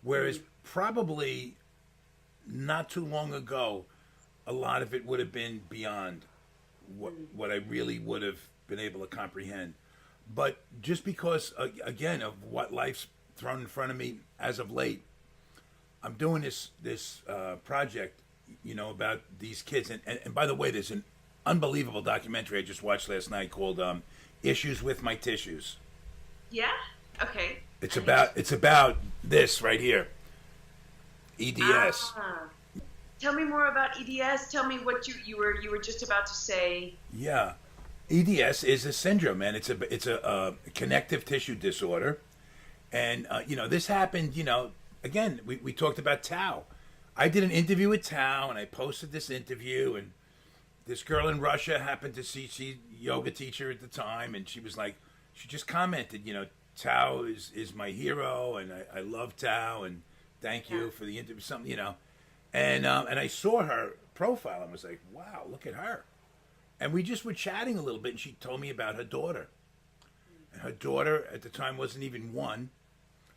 whereas probably not too long ago, a lot of it would have been beyond what I really would have been able to comprehend. But just because, again, of what life's thrown in front of me as of late, I'm doing this project, about these kids. And by the way, there's an unbelievable documentary I just watched last night called "Issues with My Tissues." Yeah. Okay. It's about this right here, EDS. Tell me more about EDS. Tell me what you were just about to say. Yeah, EDS is a syndrome, man. It's a connective tissue disorder, and this happened. Again, we talked about Tao. I did an interview with Tao, and I posted this interview, and this girl in Russia happened to see, she yoga teacher at the time, and she was like, she just commented, Tao is my hero, and I love Tao, and thank you for the interview, something, and I saw her profile and was like, wow, look at her. And we just were chatting a little bit, and she told me about her daughter. And her daughter at the time wasn't even one,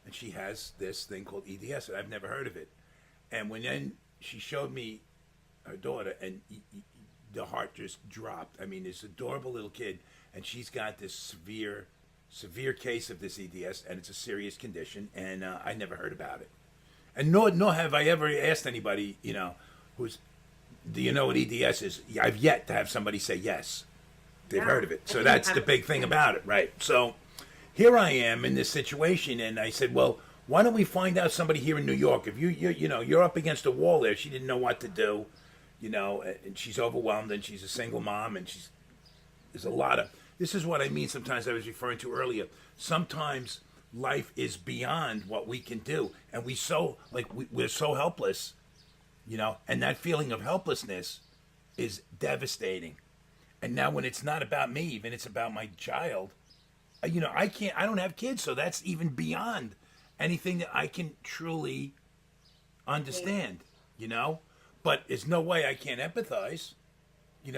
and she has this thing called EDS, and I've never heard of it. And when then she showed me her daughter, and the heart just dropped. I mean, this adorable little kid, and she's got this severe case of this EDS, and it's a serious condition, and I never heard about it. And nor have I ever asked anybody, who's, do you know what EDS is? I've yet to have somebody say yes, they've heard of it. So that's the big thing about it, right? So here I am in this situation, and I said, well, why don't we find out somebody here in New York? If you're up against a wall there. She didn't know what to do, and she's overwhelmed, and she's a single mom, and there's a lot of, this is what I mean sometimes I was referring to earlier. Sometimes life is beyond what we can do, and we're so helpless, and that feeling of helplessness is devastating. And now when it's not about me, even it's about my child, I don't have kids, so that's even beyond anything that I can truly understand, but there's no way I can't empathize,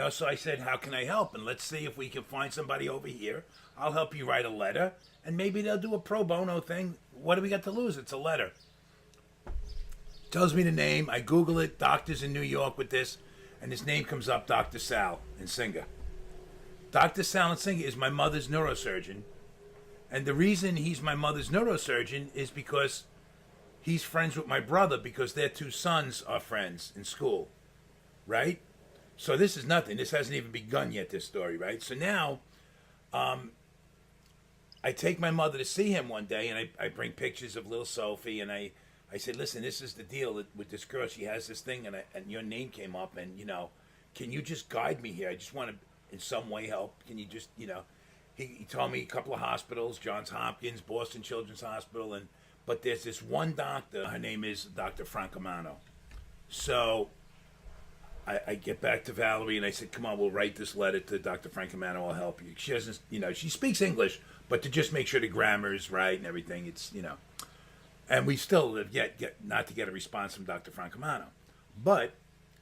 so I said, how can I help? And let's see if we can find somebody over here. I'll help you write a letter, and maybe they'll do a pro bono thing. What do we got to lose? It's a letter. Tells me the name. I Google it, doctors in New York with this, and his name comes up, Dr. Sal Nsinga. Dr. Sal Nsinga is my mother's neurosurgeon, and the reason he's my mother's neurosurgeon is because he's friends with my brother, because their two sons are friends in school, right? So this is nothing. This hasn't even begun yet, this story, right? So now I take my mother to see him one day, and I bring pictures of little Sophie, and I said, listen, this is the deal with this girl. She has this thing, and your name came up, and, can you just guide me here? I just want to, in some way, help. Can you just, he told me a couple of hospitals, Johns Hopkins, Boston Children's Hospital, but there's this one doctor, her name is Dr. Francomano. So I get back to Valerie, and I said, come on, we'll write this letter to Dr. Francomano. I'll help you. She doesn't, she speaks English, but to just make sure the grammar is right and everything, it's, and we still have yet not to get a response from Dr. Francomano. But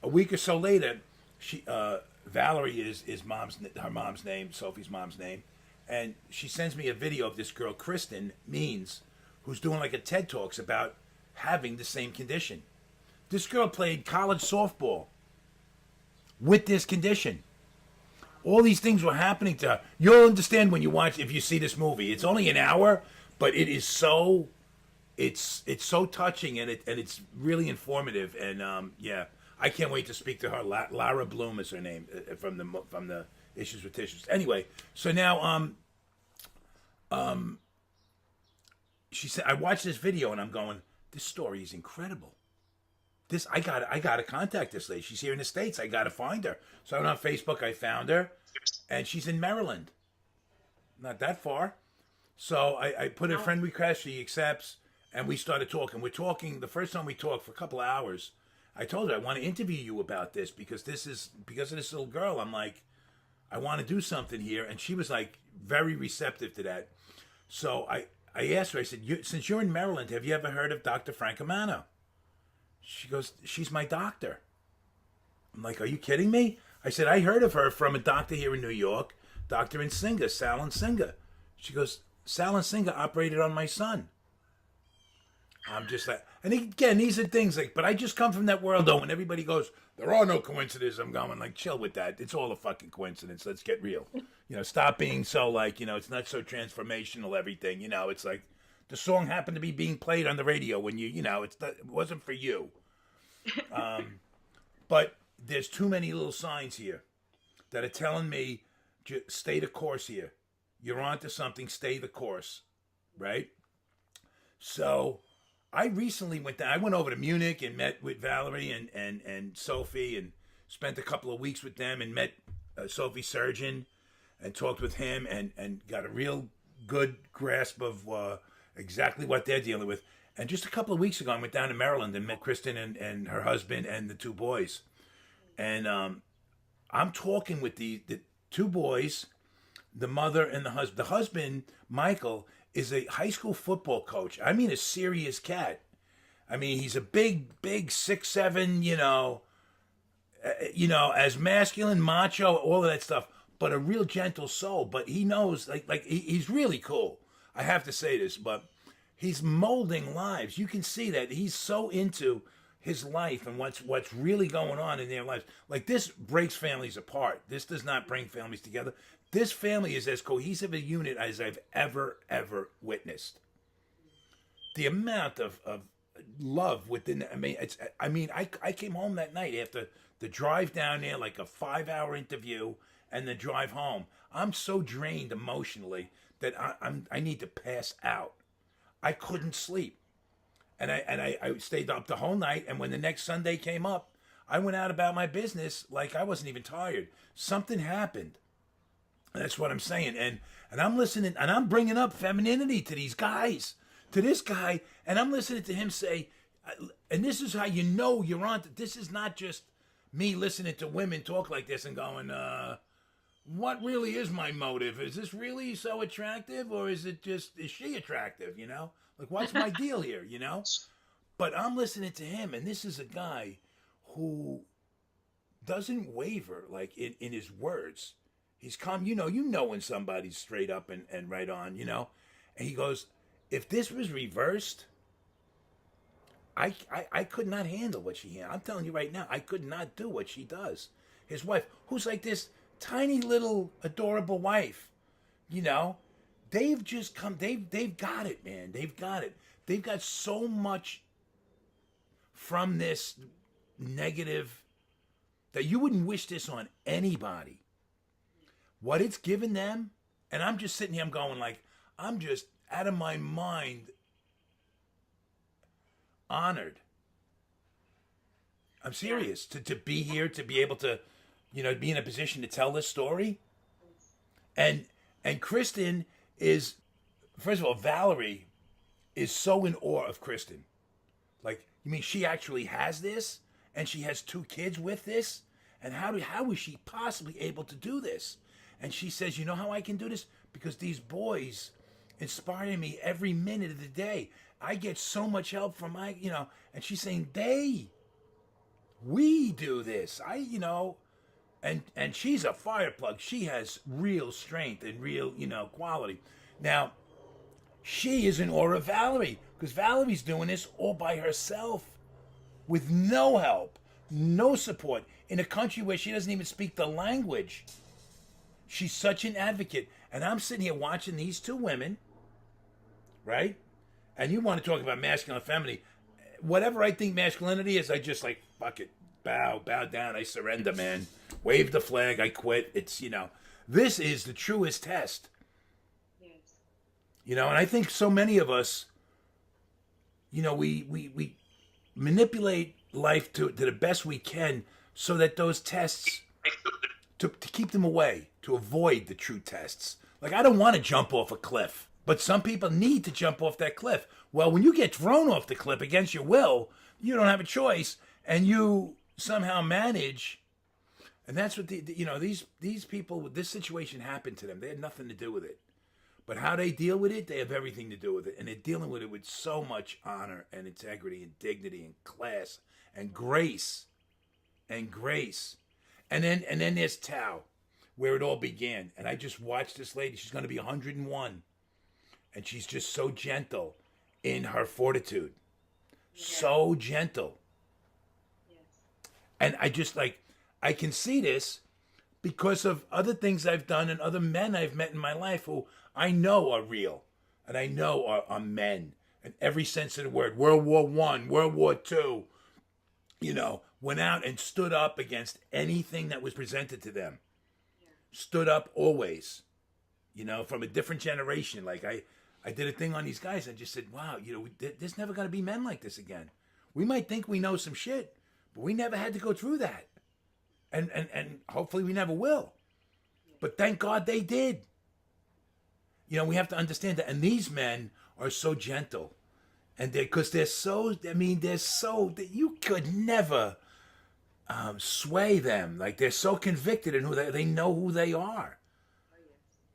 a week or so later, Valerie is her mom's name, Sophie's mom's name, and she sends me a video of this girl, Kristen Means, who's doing like a TED Talks about having the same condition. This girl played college softball with this condition. All these things were happening to her. You'll understand when you watch, if you see this movie. It's only an hour, but it is it's so touching, and it's really informative. And I can't wait to speak to her. Lara Bloom is her name, from the Issues with Tissues. Anyway, so now she said, I watched this video and I'm going, this story is incredible. I gotta contact this lady. She's here in the States. I gotta find her. So I went on Facebook. I found her, and she's in Maryland. Not that far. So I put a friend request. She accepts, and we started talking. We're talking. The first time we talked for a couple of hours, I told her I want to interview you about this because of this little girl. I'm like, I want to do something here, and she was like very receptive to that. So I asked her. I said, since you're in Maryland, have you ever heard of Dr. Frank Amano? She goes, she's my doctor. I'm like, are you kidding me? I said, I heard of her from a doctor here in New York, Dr. Nsinga, Sal Nsinga. She goes, Sal Nsinga operated on my son. I'm just like, and again, these are things like, but I just come from that world though, when everybody goes, there are no coincidences. I'm going like, chill with that. It's all a fucking coincidence. Let's get real. Stop being so like, it's not so transformational, everything. It's like, the song happened to be being played on the radio when it wasn't for you. But there's too many little signs here that are telling me, stay the course here. You're onto something, stay the course, right? So I recently I went over to Munich and met with Valerie and Sophie and spent a couple of weeks with them and met Sophie's surgeon and talked with him and got a real good grasp of exactly what they're dealing with. And just a couple of weeks ago, I went down to Maryland and met Kristen and her husband and the two boys. And I'm talking with the two boys, the mother and the husband. The husband, Michael, is a high school football coach. I mean, a serious cat. I mean, he's a big 6'7", as masculine, macho, all of that stuff, but a real gentle soul. But he knows, he's really cool. I have to say this, but he's molding lives. You can see that he's so into his life and what's really going on in their lives. Like, this breaks families apart. This does not bring families together. This family is as cohesive a unit as I've ever witnessed. The amount of love within. I came home that night after the drive down there, like a 5-hour interview, and the drive home. I'm so drained emotionally that I need to pass out. I couldn't sleep, and I stayed up the whole night. And when the next Sunday came up, I went out about my business like I wasn't even tired. Something happened. That's what I'm saying. And I'm listening, and I'm bringing up femininity to these guys, to this guy, and I'm listening to him say, and this is how you know you're on. This is not just me listening to women talk like this and going, what really is my motive? Is this really so attractive, or is she attractive, Like, what's my deal here, But I'm listening to him, and this is a guy who doesn't waver, like, in his words. He's calm. You know when somebody's straight up and right on, And he goes, if this was reversed, I could not handle what she handles. I'm telling you right now, I could not do what she does. His wife, who's like this tiny little adorable wife, they've just come. They've got it, man. They've got it. They've got so much from this negative that you wouldn't wish this on anybody. What it's given them, and I'm just sitting here, I'm going like, I'm just out of my mind honored. I'm serious to be here, to be able to, be in a position to tell this story. And Kristen is, first of all, Valerie is so in awe of Kristen. Like, you mean she actually has this, and she has 2 kids with this, and how is she possibly able to do this? And she says, you know how I can do this? Because these boys inspire me every minute of the day. I get so much help from and she's saying, we do this. And she's a fire plug. She has real strength and real, quality. Now, she is in awe of Valerie, because Valerie's doing this all by herself with no help, no support, in a country where she doesn't even speak the language. She's such an advocate. And I'm sitting here watching these 2 women, right? And you want to talk about masculine and feminine. Whatever I think masculinity is, I just like, fuck it. bow down, I surrender, man. Wave the flag, I quit. It's, this is the truest test. Yes. And I think so many of us, we manipulate life to the best we can so that those tests, to keep them away, to avoid the true tests. Like, I don't want to jump off a cliff, but some people need to jump off that cliff. Well, when you get thrown off the cliff against your will, you don't have a choice, and you somehow manage. And that's what these people, this situation happened to them. They had nothing to do with it. But how they deal with it, they have everything to do with it. And they're dealing with it with so much honor and integrity and dignity and class and grace. And grace. And then there's Tao, where it all began. And I just watched this lady. She's going to be 101. And she's just so gentle in her fortitude. Yeah. So gentle. Yes. And I can see this because of other things I've done and other men I've met in my life who I know are real and I know are men in every sense of the word. World War I, World War II, went out and stood up against anything that was presented to them. Yeah. Stood up always, from a different generation. Like I did a thing on these guys and just said, wow, there's never going to be men like this again. We might think we know some shit, but we never had to go through that. And hopefully we never will. But thank God they did. We have to understand that. And these men are so gentle. And because they're so, that you could never sway them. Like, they're so convicted in who they know who they are.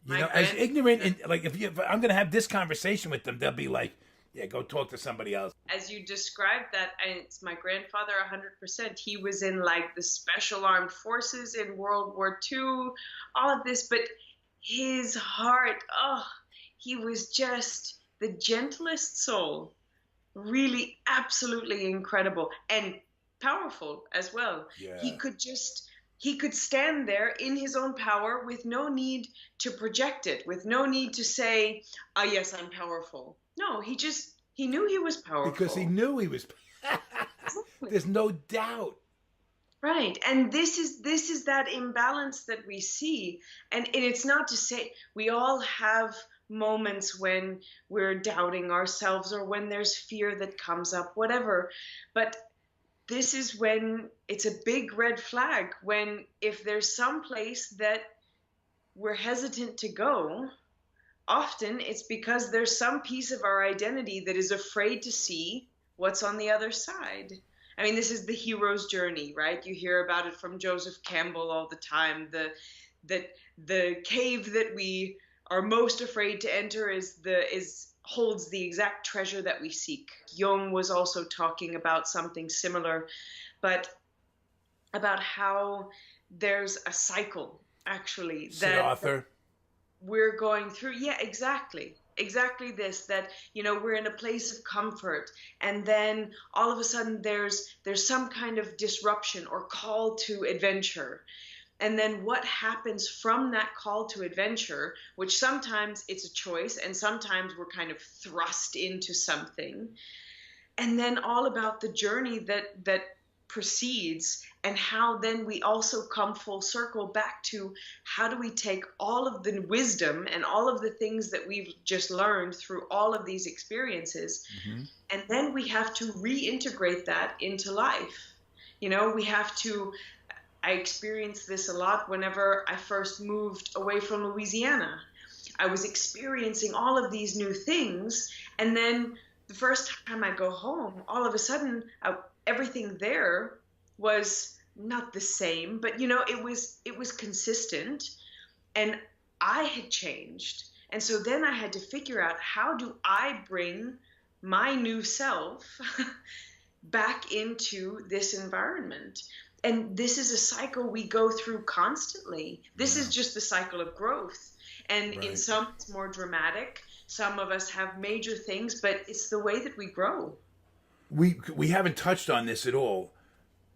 As ignorant, and like, if I'm going to have this conversation with them, they'll be like, yeah, go talk to somebody else. As you described that, it's my grandfather 100%. He was in like the Special Armed Forces in World War II, all of this, but his heart, he was just the gentlest soul. Really, absolutely incredible and powerful as well. Yeah. He could stand there in his own power with no need to project it, with no need to say, yes, I'm powerful. No, he knew he was powerful. Because he knew he was. There's no doubt. Right. And this is that imbalance that we see. And it's not to say we all have moments when we're doubting ourselves or when there's fear that comes up, whatever. But this is when it's a big red flag, when if there's some place that we're hesitant to go, often it's because there's some piece of our identity that is afraid to see what's on the other side. I mean, this is the hero's journey, right? You hear about it from Joseph Campbell all the time. The cave that we are most afraid to enter holds the exact treasure that we seek. Jung was also talking about something similar, but about how there's a cycle, actually, that we're going through. Yeah, exactly this, that we're in a place of comfort, and then all of a sudden there's some kind of disruption or call to adventure. And then what happens from that call to adventure, which sometimes it's a choice and sometimes we're kind of thrust into something. And then all about the journey that proceeds, and how then we also come full circle back to how do we take all of the wisdom and all of the things that we've just learned through all of these experiences. Mm-hmm. And then we have to reintegrate that into life. We have to, I experienced this a lot whenever I first moved away from Louisiana. I was experiencing all of these new things, and then the first time I go home, all of a sudden, everything there was not the same, but it was consistent, and I had changed. And so then I had to figure out, how do I bring my new self back into this environment? And this is a cycle we go through constantly. This is just the cycle of growth. And in some, it's more dramatic. Some of us have major things, but it's the way that we grow. We haven't touched on this at all.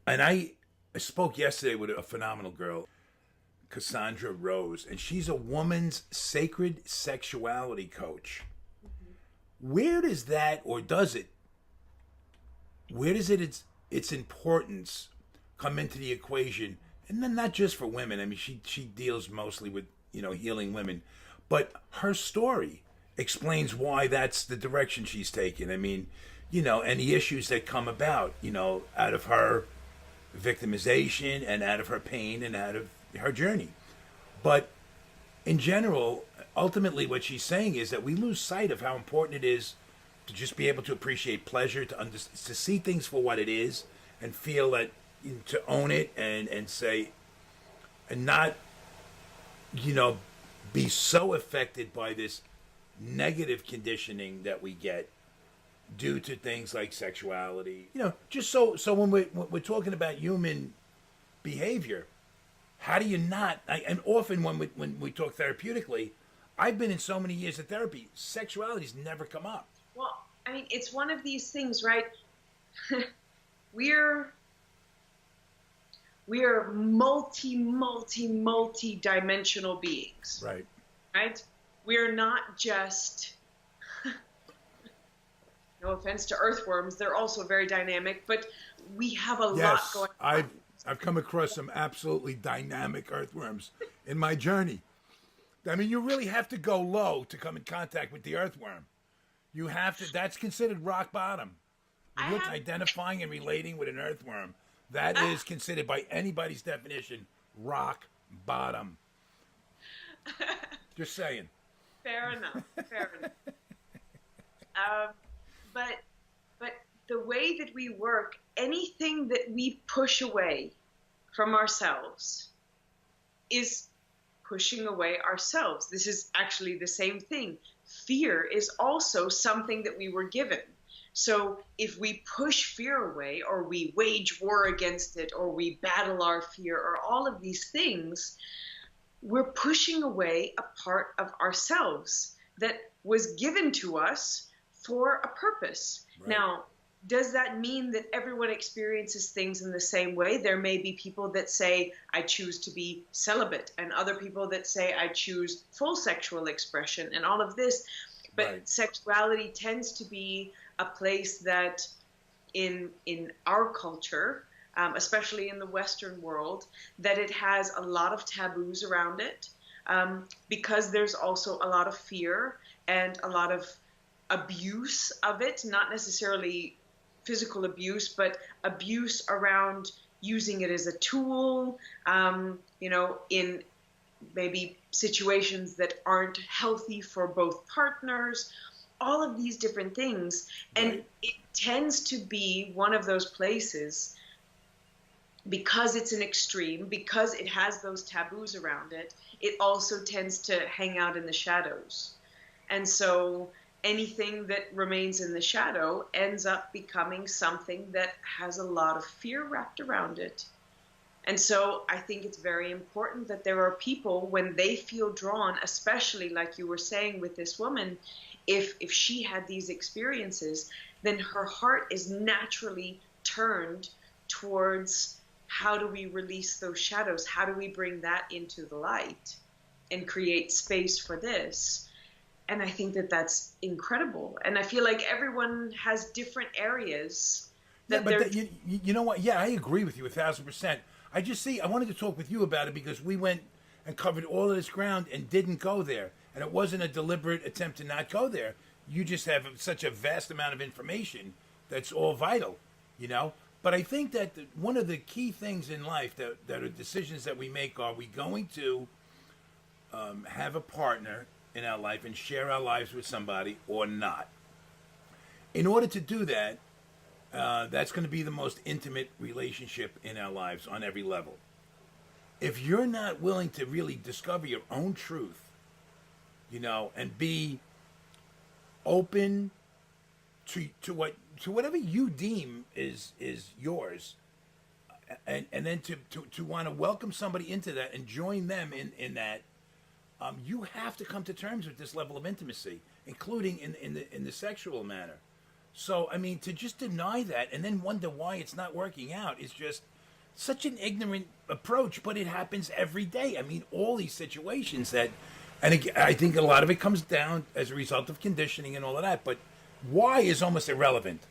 And I spoke yesterday with a phenomenal girl, Cassandra Rose, and she's a woman's sacred sexuality coach. Mm-hmm. Where does that, or does it, its importance come into the equation, and then not just for women. I mean, she deals mostly with healing women, but her story explains why that's the direction she's taken. I mean, and the issues that come about, out of her victimization and out of her pain and out of her journey. But in general, ultimately, what she's saying is that we lose sight of how important it is to just be able to appreciate pleasure, to see things for what it is, and feel that, to own it and say, and not, be so affected by this negative conditioning that we get due to things like sexuality. Just so when we're talking about human behavior, how do you not? And often when we talk therapeutically, I've been in so many years of therapy, sexuality's never come up. Well, I mean, it's one of these things, right? we're multi-dimensional beings. Right. Right? We're not just, no offense to earthworms, they're also very dynamic, but we have a lot going on. I've come across some absolutely dynamic earthworms in my journey. I mean, you really have to go low to come in contact with the earthworm. You have to, that's considered rock bottom. When you're identifying and relating with an earthworm, that is considered by anybody's definition rock bottom. Just saying. Fair enough. But the way that we work, anything that we push away from ourselves is pushing away ourselves. This is actually the same thing. Fear is also something that we were given. So if we push fear away, or we wage war against it, or we battle our fear, or all of these things, we're pushing away a part of ourselves that was given to us for a purpose. Right. Now, does that mean that everyone experiences things in the same way? There may be people that say, I choose to be celibate, and other people that say, I choose full sexual expression, and all of this. But right. Sexuality tends to be a place that in our culture, especially in the Western world, that it has a lot of taboos around it, because there's also a lot of fear and a lot of abuse of it, not necessarily physical abuse, but abuse around using it as a tool, in maybe situations that aren't healthy for both partners, all of these different things. And right. It tends to be one of those places, because it's an extreme, because it has those taboos around it, it also tends to hang out in the shadows. And so anything that remains in the shadow ends up becoming something that has a lot of fear wrapped around it. And so I think it's very important that there are people, when they feel drawn, especially like you were saying with this woman, if she had these experiences, then her heart is naturally turned towards, how do we release those shadows? How do we bring that into the light and create space for this? And I think that that's incredible. And I feel like everyone has different areas that you know what? Yeah, I agree with you 1,000%. I wanted to talk with you about it because we went and covered all of this ground and didn't go there. And it wasn't a deliberate attempt to not go there. You just have such a vast amount of information that's all vital, But I think that one of the key things in life that are decisions that we make, are we going to have a partner in our life and share our lives with somebody or not? In order to do that, that's going to be the most intimate relationship in our lives on every level. If you're not willing to really discover your own truth, and be open to whatever you deem is yours, and then to want to welcome somebody into that and join them in that, you have to come to terms with this level of intimacy, including in the sexual manner. So, I mean, to just deny that and then wonder why it's not working out is just such an ignorant approach, but it happens every day. I mean, all these situations that, and again, I think a lot of it comes down as a result of conditioning and all of that, but why is almost irrelevant.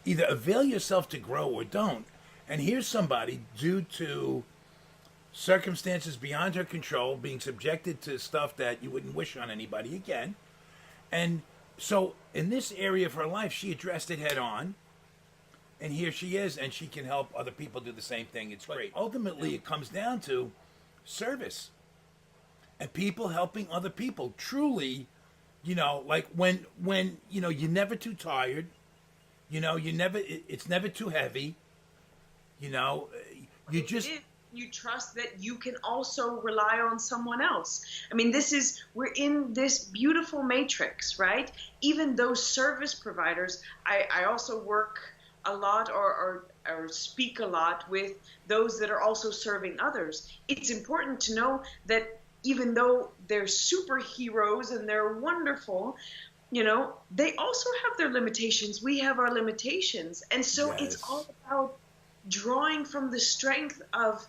Either avail yourself to grow or don't. And here's somebody, due to circumstances beyond her control, being subjected to stuff that you wouldn't wish on anybody again. And so in this area of her life, she addressed it head on. And here she is, and she can help other people do the same thing. It's great. Ultimately, it comes down to service and people helping other people. Truly, like when you're never too tired, it's never too heavy, you just you trust that you can also rely on someone else. I mean, we're in this beautiful matrix, right? Even those service providers, I also work a lot or speak a lot with those that are also serving others. It's important to know that even though they're superheroes and they're wonderful, they also have their limitations. We have our limitations. And so It's all about drawing from the strength of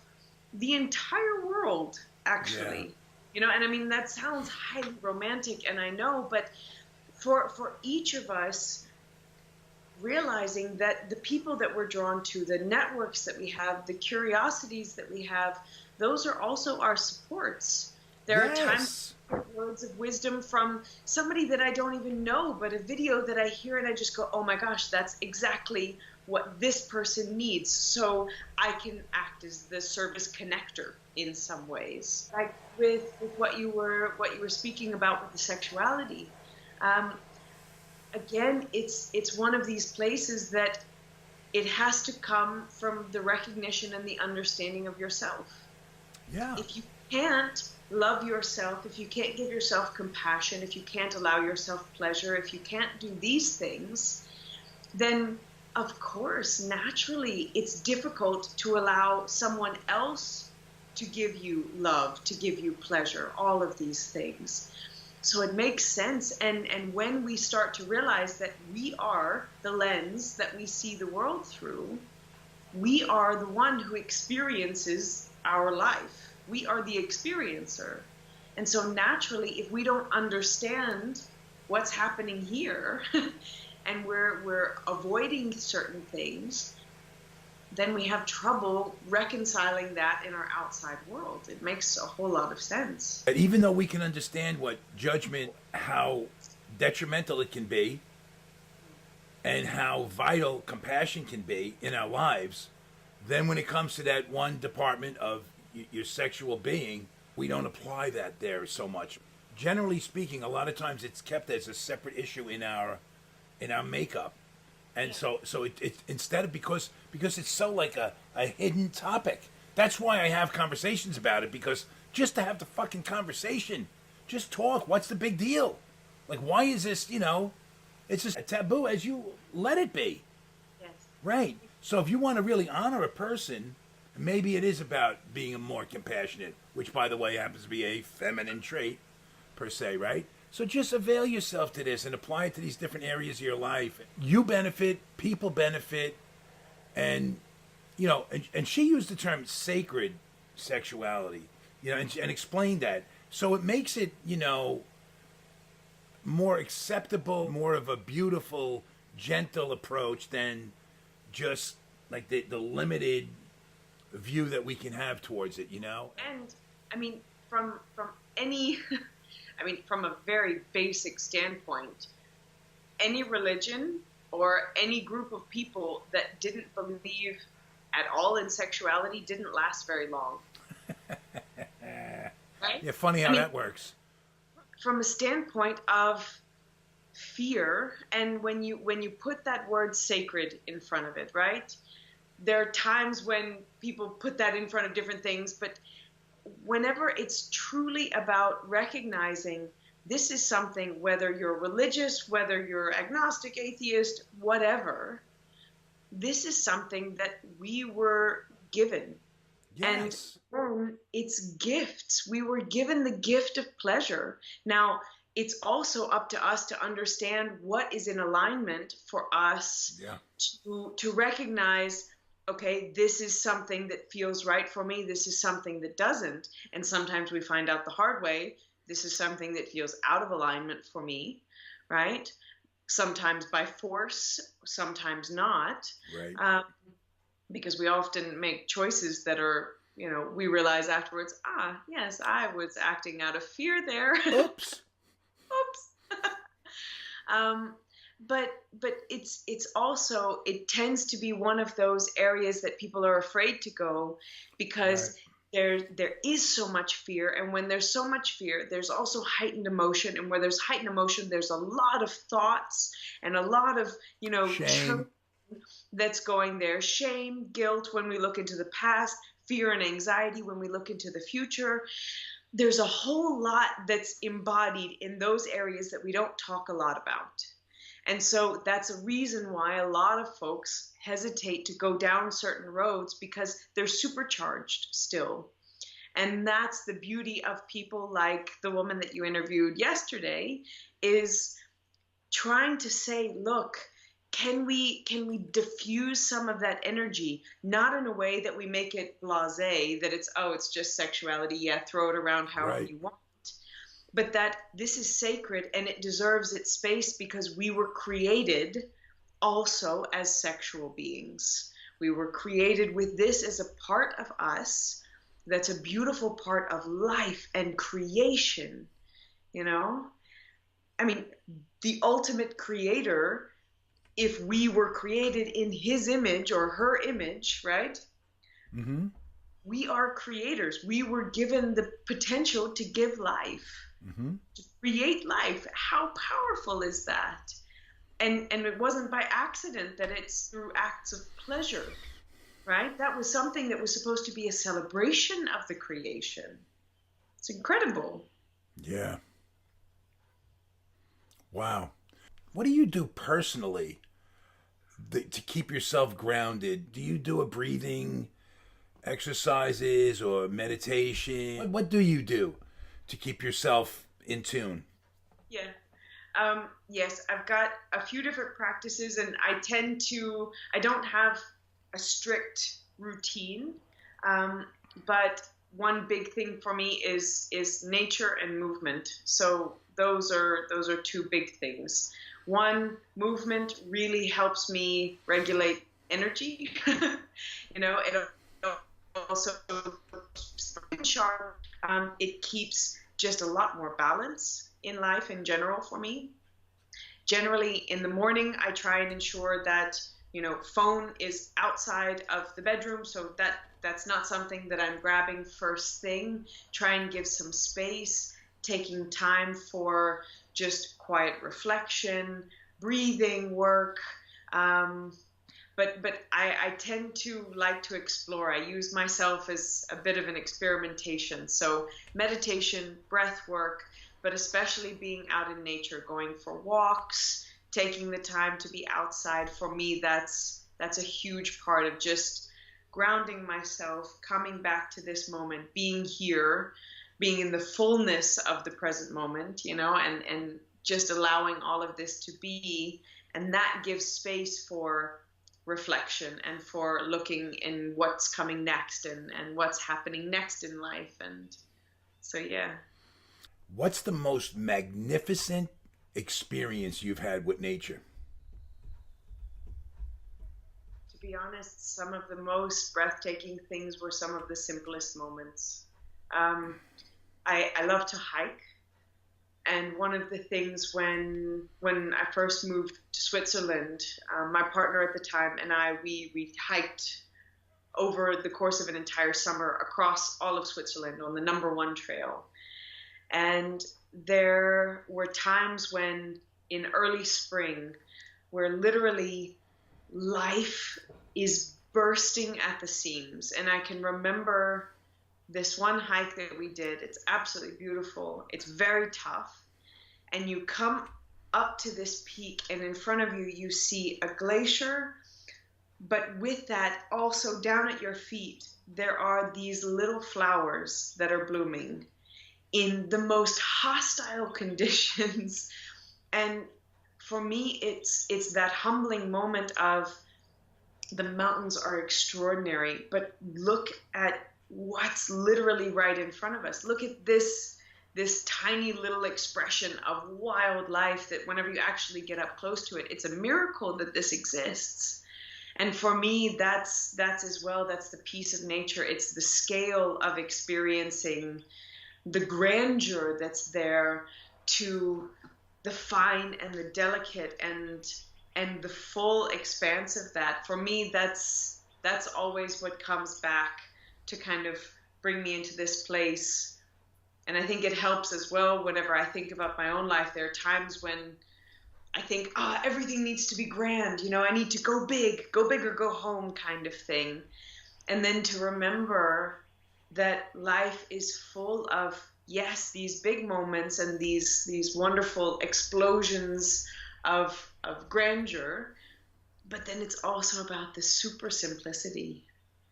the entire world, actually. And I mean, that sounds highly romantic, and I know, but for each of us, realizing that the people that we're drawn to, the networks that we have, the curiosities that we have, those are also our supports. There are times words of wisdom from somebody that I don't even know, but a video that I hear and I just go, oh my gosh, that's exactly what this person needs. So I can act as the service connector in some ways. Like with what you were speaking about with the sexuality. Again, it's one of these places that it has to come from the recognition and the understanding of yourself. Yeah. If you can't love yourself, if you can't give yourself compassion, if you can't allow yourself pleasure, if you can't do these things, then of course, naturally, it's difficult to allow someone else to give you love, to give you pleasure, all of these things. So it makes sense. And when we start to realize that we are the lens that we see the world through, we are the one who experiences our life. We are the experiencer. And so naturally, if we don't understand what's happening here and we're avoiding certain things, then we have trouble reconciling that in our outside world. It makes a whole lot of sense. Even though we can understand what judgment, how detrimental it can be, and how vital compassion can be in our lives, then when it comes to that one department of your sexual being, we don't apply that there so much. Generally speaking, a lot of times it's kept as a separate issue in our makeup. And so it instead of, because it's so like a hidden topic. That's why I have conversations about it, because just to have the fucking conversation, just talk. What's the big deal? Like, why is this, it's just a taboo as you let it be. Yes. Right. So if you want to really honor a person, maybe it is about being more compassionate, which, by the way, happens to be a feminine trait per se, right? So just avail yourself to this and apply it to these different areas of your life. You benefit, people benefit, and and she used the term sacred sexuality, and explained that. So it makes it, more acceptable, more of a beautiful, gentle approach than just like the limited view that we can have towards it, And I mean, from any from a very basic standpoint, any religion or any group of people that didn't believe at all in sexuality didn't last very long. Right? Yeah, funny how that works. From a standpoint of fear, and when you put that word sacred in front of it, right? There are times when people put that in front of different things, but whenever it's truly about recognizing this is something, whether you're religious, whether you're agnostic, atheist, whatever, this is something that we were given. Yes. And it's gifts. We were given the gift of pleasure. Now, it's also up to us to understand what is in alignment for us to recognize, okay, this is something that feels right for me. This is something that doesn't. And sometimes we find out the hard way. This is something that feels out of alignment for me, right? Sometimes by force, sometimes not. Right. because we often make choices that are, we realize afterwards, yes, I was acting out of fear there. Oops. Oops. Um, but it's also, it tends to be one of those areas that people are afraid to go, Right. because there is so much fear, and when there's so much fear, there's also heightened emotion, and where there's heightened emotion, there's a lot of thoughts and a lot of, Shame. that's going there. Shame, guilt when we look into the past, fear and anxiety when we look into the future. There's a whole lot that's embodied in those areas that we don't talk a lot about. And so that's a reason why a lot of folks hesitate to go down certain roads, because they're supercharged still. And that's the beauty of people like the woman that you interviewed yesterday, is trying to say, look, can we diffuse some of that energy, not in a way that we make it blasé, that it's just sexuality, yeah, throw it around however Right. you want, but that this is sacred and it deserves its space, because we were created also as sexual beings. We were created with this as a part of us, that's a beautiful part of life and creation, you know? I mean, the ultimate creator, if we were created in his image or her image, right? Mm-hmm. We are creators. We were given the potential to give life, Mm-hmm. to create life. How powerful is that? And it wasn't by accident that it's through acts of pleasure, right? That was something that was supposed to be a celebration of the creation. It's incredible. Yeah. Wow. What do you do personally to keep yourself grounded? Do you do a breathing exercises or meditation? What do you do to keep yourself in tune? Yeah. Yes, I've got a few different practices, and I don't have a strict routine, um, but one big thing for me is nature and movement. So those are two big things. One, movement really helps me regulate energy. It also keeps my mind sharp. It keeps just a lot more balance in life in general for me. Generally, in the morning, I try and ensure that phone is outside of the bedroom, so that's not something that I'm grabbing first thing. Try and give some space, taking time for just quiet reflection, breathing work. Um, but I tend to like to explore. I use myself as a bit of an experimentation. So meditation, breath work, but especially being out in nature, going for walks, taking the time to be outside. For me, that's a huge part of just grounding myself, coming back to this moment, being here, being in the fullness of the present moment, and just allowing all of this to be. And that gives space for reflection and for looking in what's coming next, and what's happening next in life. And so, yeah. What's the most magnificent experience you've had with nature? To be honest, some of the most breathtaking things were some of the simplest moments. Um, I love to hike, and one of the things when I first moved to Switzerland, my partner at the time and we hiked over the course of an entire summer across all of Switzerland on the number one trail. And there were times when in early spring, where literally life is bursting at the seams. And I can remember this one hike that we did. It's absolutely beautiful. It's very tough. And you come up to this peak, and in front of you, you see a glacier. But with that, also down at your feet, there are these little flowers that are blooming in the most hostile conditions. And for me, it's that humbling moment of, the mountains are extraordinary, but look at what's literally right in front of us. Look at this tiny little expression of wildlife that whenever you actually get up close to it, it's a miracle that this exists. And for me, that's as well, that's the piece of nature. It's the scale of experiencing the grandeur that's there, to the fine and the delicate and the full expanse of that. For me, that's always what comes back to kind of bring me into this place. And I think it helps as well whenever I think about my own life. There are times when I think, everything needs to be grand. I need to go big or go home kind of thing. And then to remember that life is full of, yes, these big moments and these wonderful explosions of grandeur, but then it's also about the super simplicity,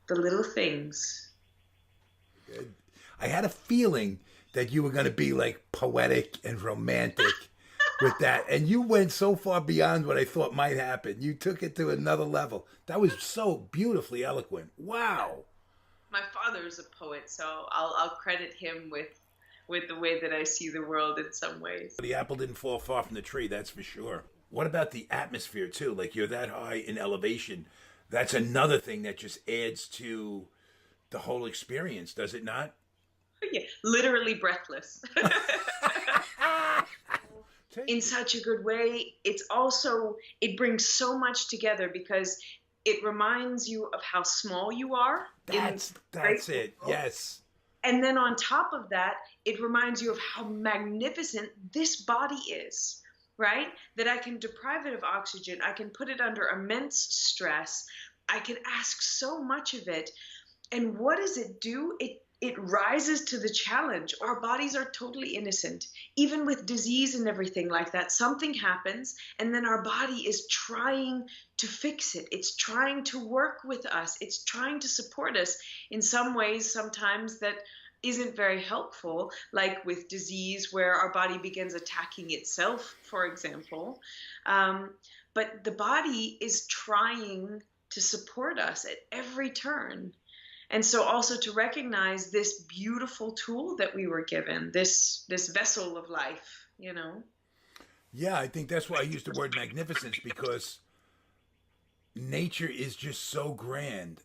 the little things. I had a feeling that you were going to be like poetic and romantic with that, and you went so far beyond what I thought might happen. You took it to another level. That was so beautifully eloquent. Wow. My father's a poet, so I'll credit him with the way that I see the world in some ways. The apple didn't fall far from the tree, that's for sure. What about the atmosphere too? Like, you're that high in elevation. That's another thing that just adds to the whole experience, does it not? Yeah, literally breathless. In such a good way. It brings so much together because it reminds you of how small you are. That's it. Yes. And then on top of that, it reminds you of how magnificent this body is, right? That I can deprive it of oxygen. I can put it under immense stress. I can ask so much of it. And what does it do? It rises to the challenge. Our bodies are totally innocent. Even with disease and everything like that, something happens, and then our body is trying to fix it. It's trying to work with us. It's trying to support us in some ways, sometimes that isn't very helpful, like with disease where our body begins attacking itself, for example. But the body is trying to support us at every turn. And so also to recognize this beautiful tool that we were given, this vessel of life, Yeah, I think that's why I use the word magnificence, because nature is just so grand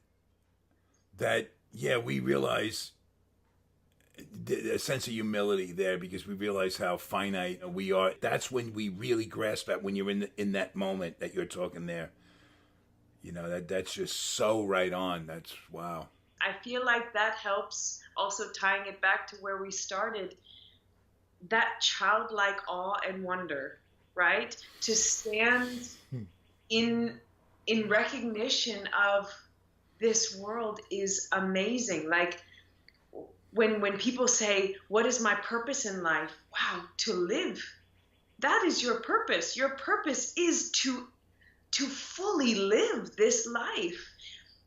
that, yeah, we realize a sense of humility there, because we realize how finite we are. That's when we really grasp that, when you're in that moment that you're talking there. That's just so right on. That's wow. I feel like that helps, also tying it back to where we started, that childlike awe and wonder, right? To stand in recognition of this world is amazing. Like when people say, what is my purpose in life? Wow, to live. That is your purpose. Your purpose is to fully live this life.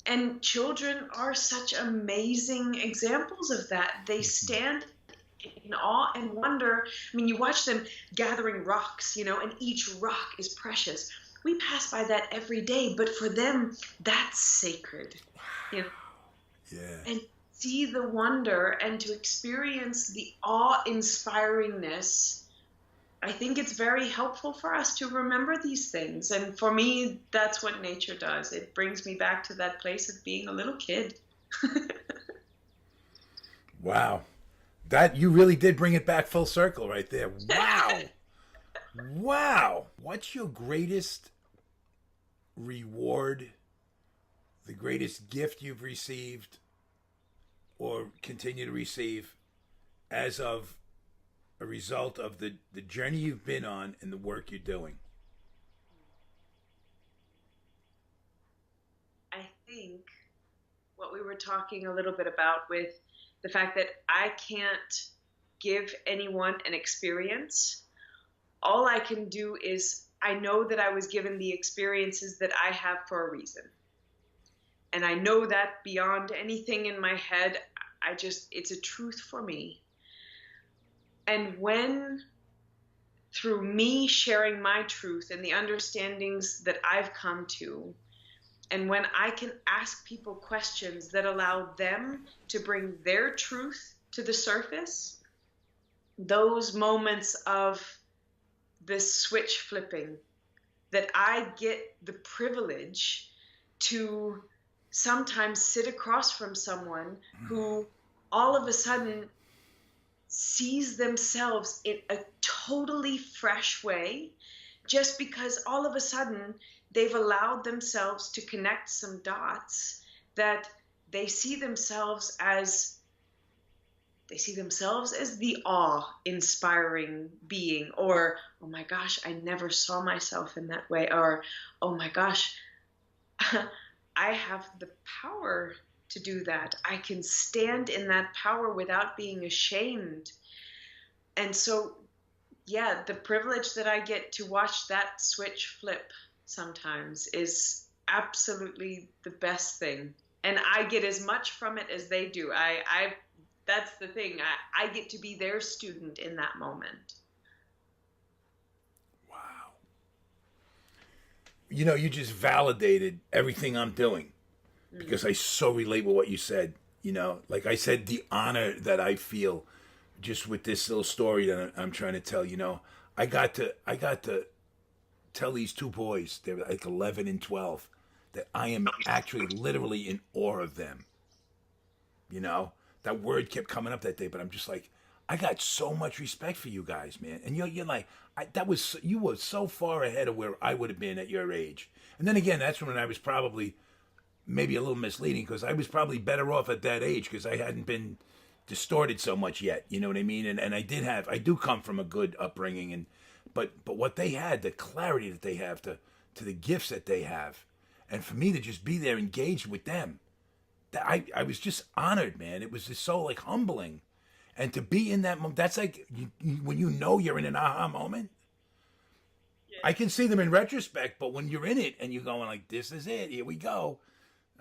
And children are such amazing examples of that. They stand in awe and wonder. I mean, you watch them gathering rocks, and each rock is precious. We pass by that every day, but for them, that's sacred. Yeah. And see the wonder and to experience the awe-inspiringness, I think it's very helpful for us to remember these things. And for me, that's what nature does. It brings me back to that place of being a little kid. Wow. That, you really did bring it back full circle right there. Wow. Wow. What's your greatest reward, the greatest gift you've received or continue to receive as of a result of the journey you've been on and the work you're doing? I think what we were talking a little bit about with the fact that I can't give anyone an experience. All I can do is I know that I was given the experiences that I have for a reason. And I know that beyond anything in my head, it's a truth for me. And when, through me sharing my truth and the understandings that I've come to, and when I can ask people questions that allow them to bring their truth to the surface, those moments of the switch flipping, that I get the privilege to sometimes sit across from someone who all of a sudden sees themselves in a totally fresh way, just because all of a sudden they've allowed themselves to connect some dots, that they see themselves as the awe-inspiring being, or, oh my gosh, I never saw myself in that way, or, oh my gosh, I have the power to do that. I can stand in that power without being ashamed. And so, yeah, the privilege that I get to watch that switch flip sometimes is absolutely the best thing. And I get as much from it as they do. That's the thing. I get to be their student in that moment. Wow. You know, you just validated everything I'm doing because I so relate with what you said. You know, like I said, the honor that I feel just with this little story that I'm trying to tell. You know, I got to tell these two boys, they're like 11 and 12, that I am actually literally in awe of them. You know, that word kept coming up that day, but I'm just like, I got so much respect for you guys, man. And you're like, you were so far ahead of where I would have been at your age. And then again, that's when I was probably maybe a little misleading, because I was probably better off at that age because I hadn't been distorted so much yet. You know what I mean? And I do come from a good upbringing, and but what they had, the clarity that they have, to the gifts that they have, and for me to just be there engaged with them, that I was just honored, man. It was just so like humbling. And to be in that moment, that's like when you know you're in an aha moment. Yeah. I can see them in retrospect, but when you're in it and you're going like, this is it, here we go.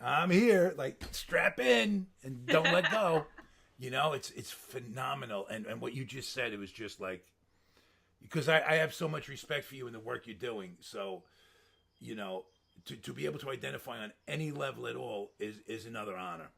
I'm here, like strap in and don't let go. You know, it's phenomenal. And what you just said, it was just like, because I have so much respect for you and the work you're doing. So, you know, to be able to identify on any level at all is another honor.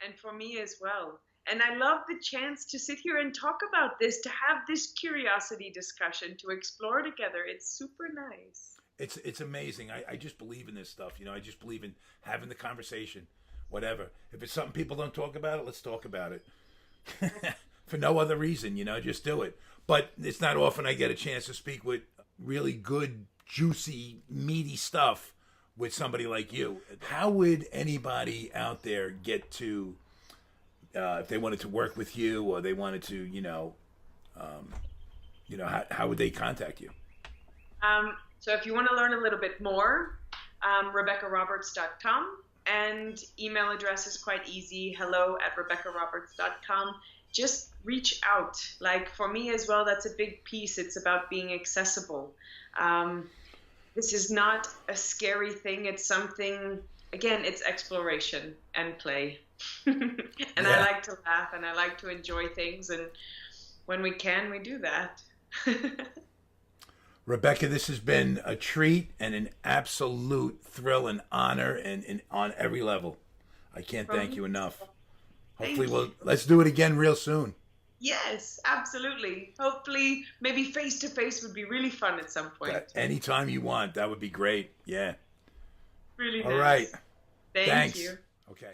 And for me as well. And I love the chance to sit here and talk about this, to have this curiosity discussion, to explore together. It's super nice. It's amazing. I just believe in this stuff. You know, I just believe in having the conversation, whatever. If it's something people don't talk about it, let's talk about it. For no other reason, you know, just do it. But it's not often I get a chance to speak with really good, juicy, meaty stuff with somebody like you. How would anybody out there get to, if they wanted to work with you, or they wanted to, how would they contact you? So if you want to learn a little bit more, RebeccaRoberts.com, and email address is quite easy, hello@RebeccaRoberts.com. Just reach out. Like for me as well, that's a big piece. It's about being accessible. This is not a scary thing. It's something, again, it's exploration and play. And yeah. I like to laugh and I like to enjoy things. And when we can, we do that. Rebecca, this has been a treat and an absolute thrill and honor, and on every level. I can't thank you enough. Hopefully let's do it again real soon. Yes, absolutely. Hopefully, maybe face to face would be really fun at some point. Anytime you want, that would be great. Yeah. Really nice. All right. Thanks. You. Okay.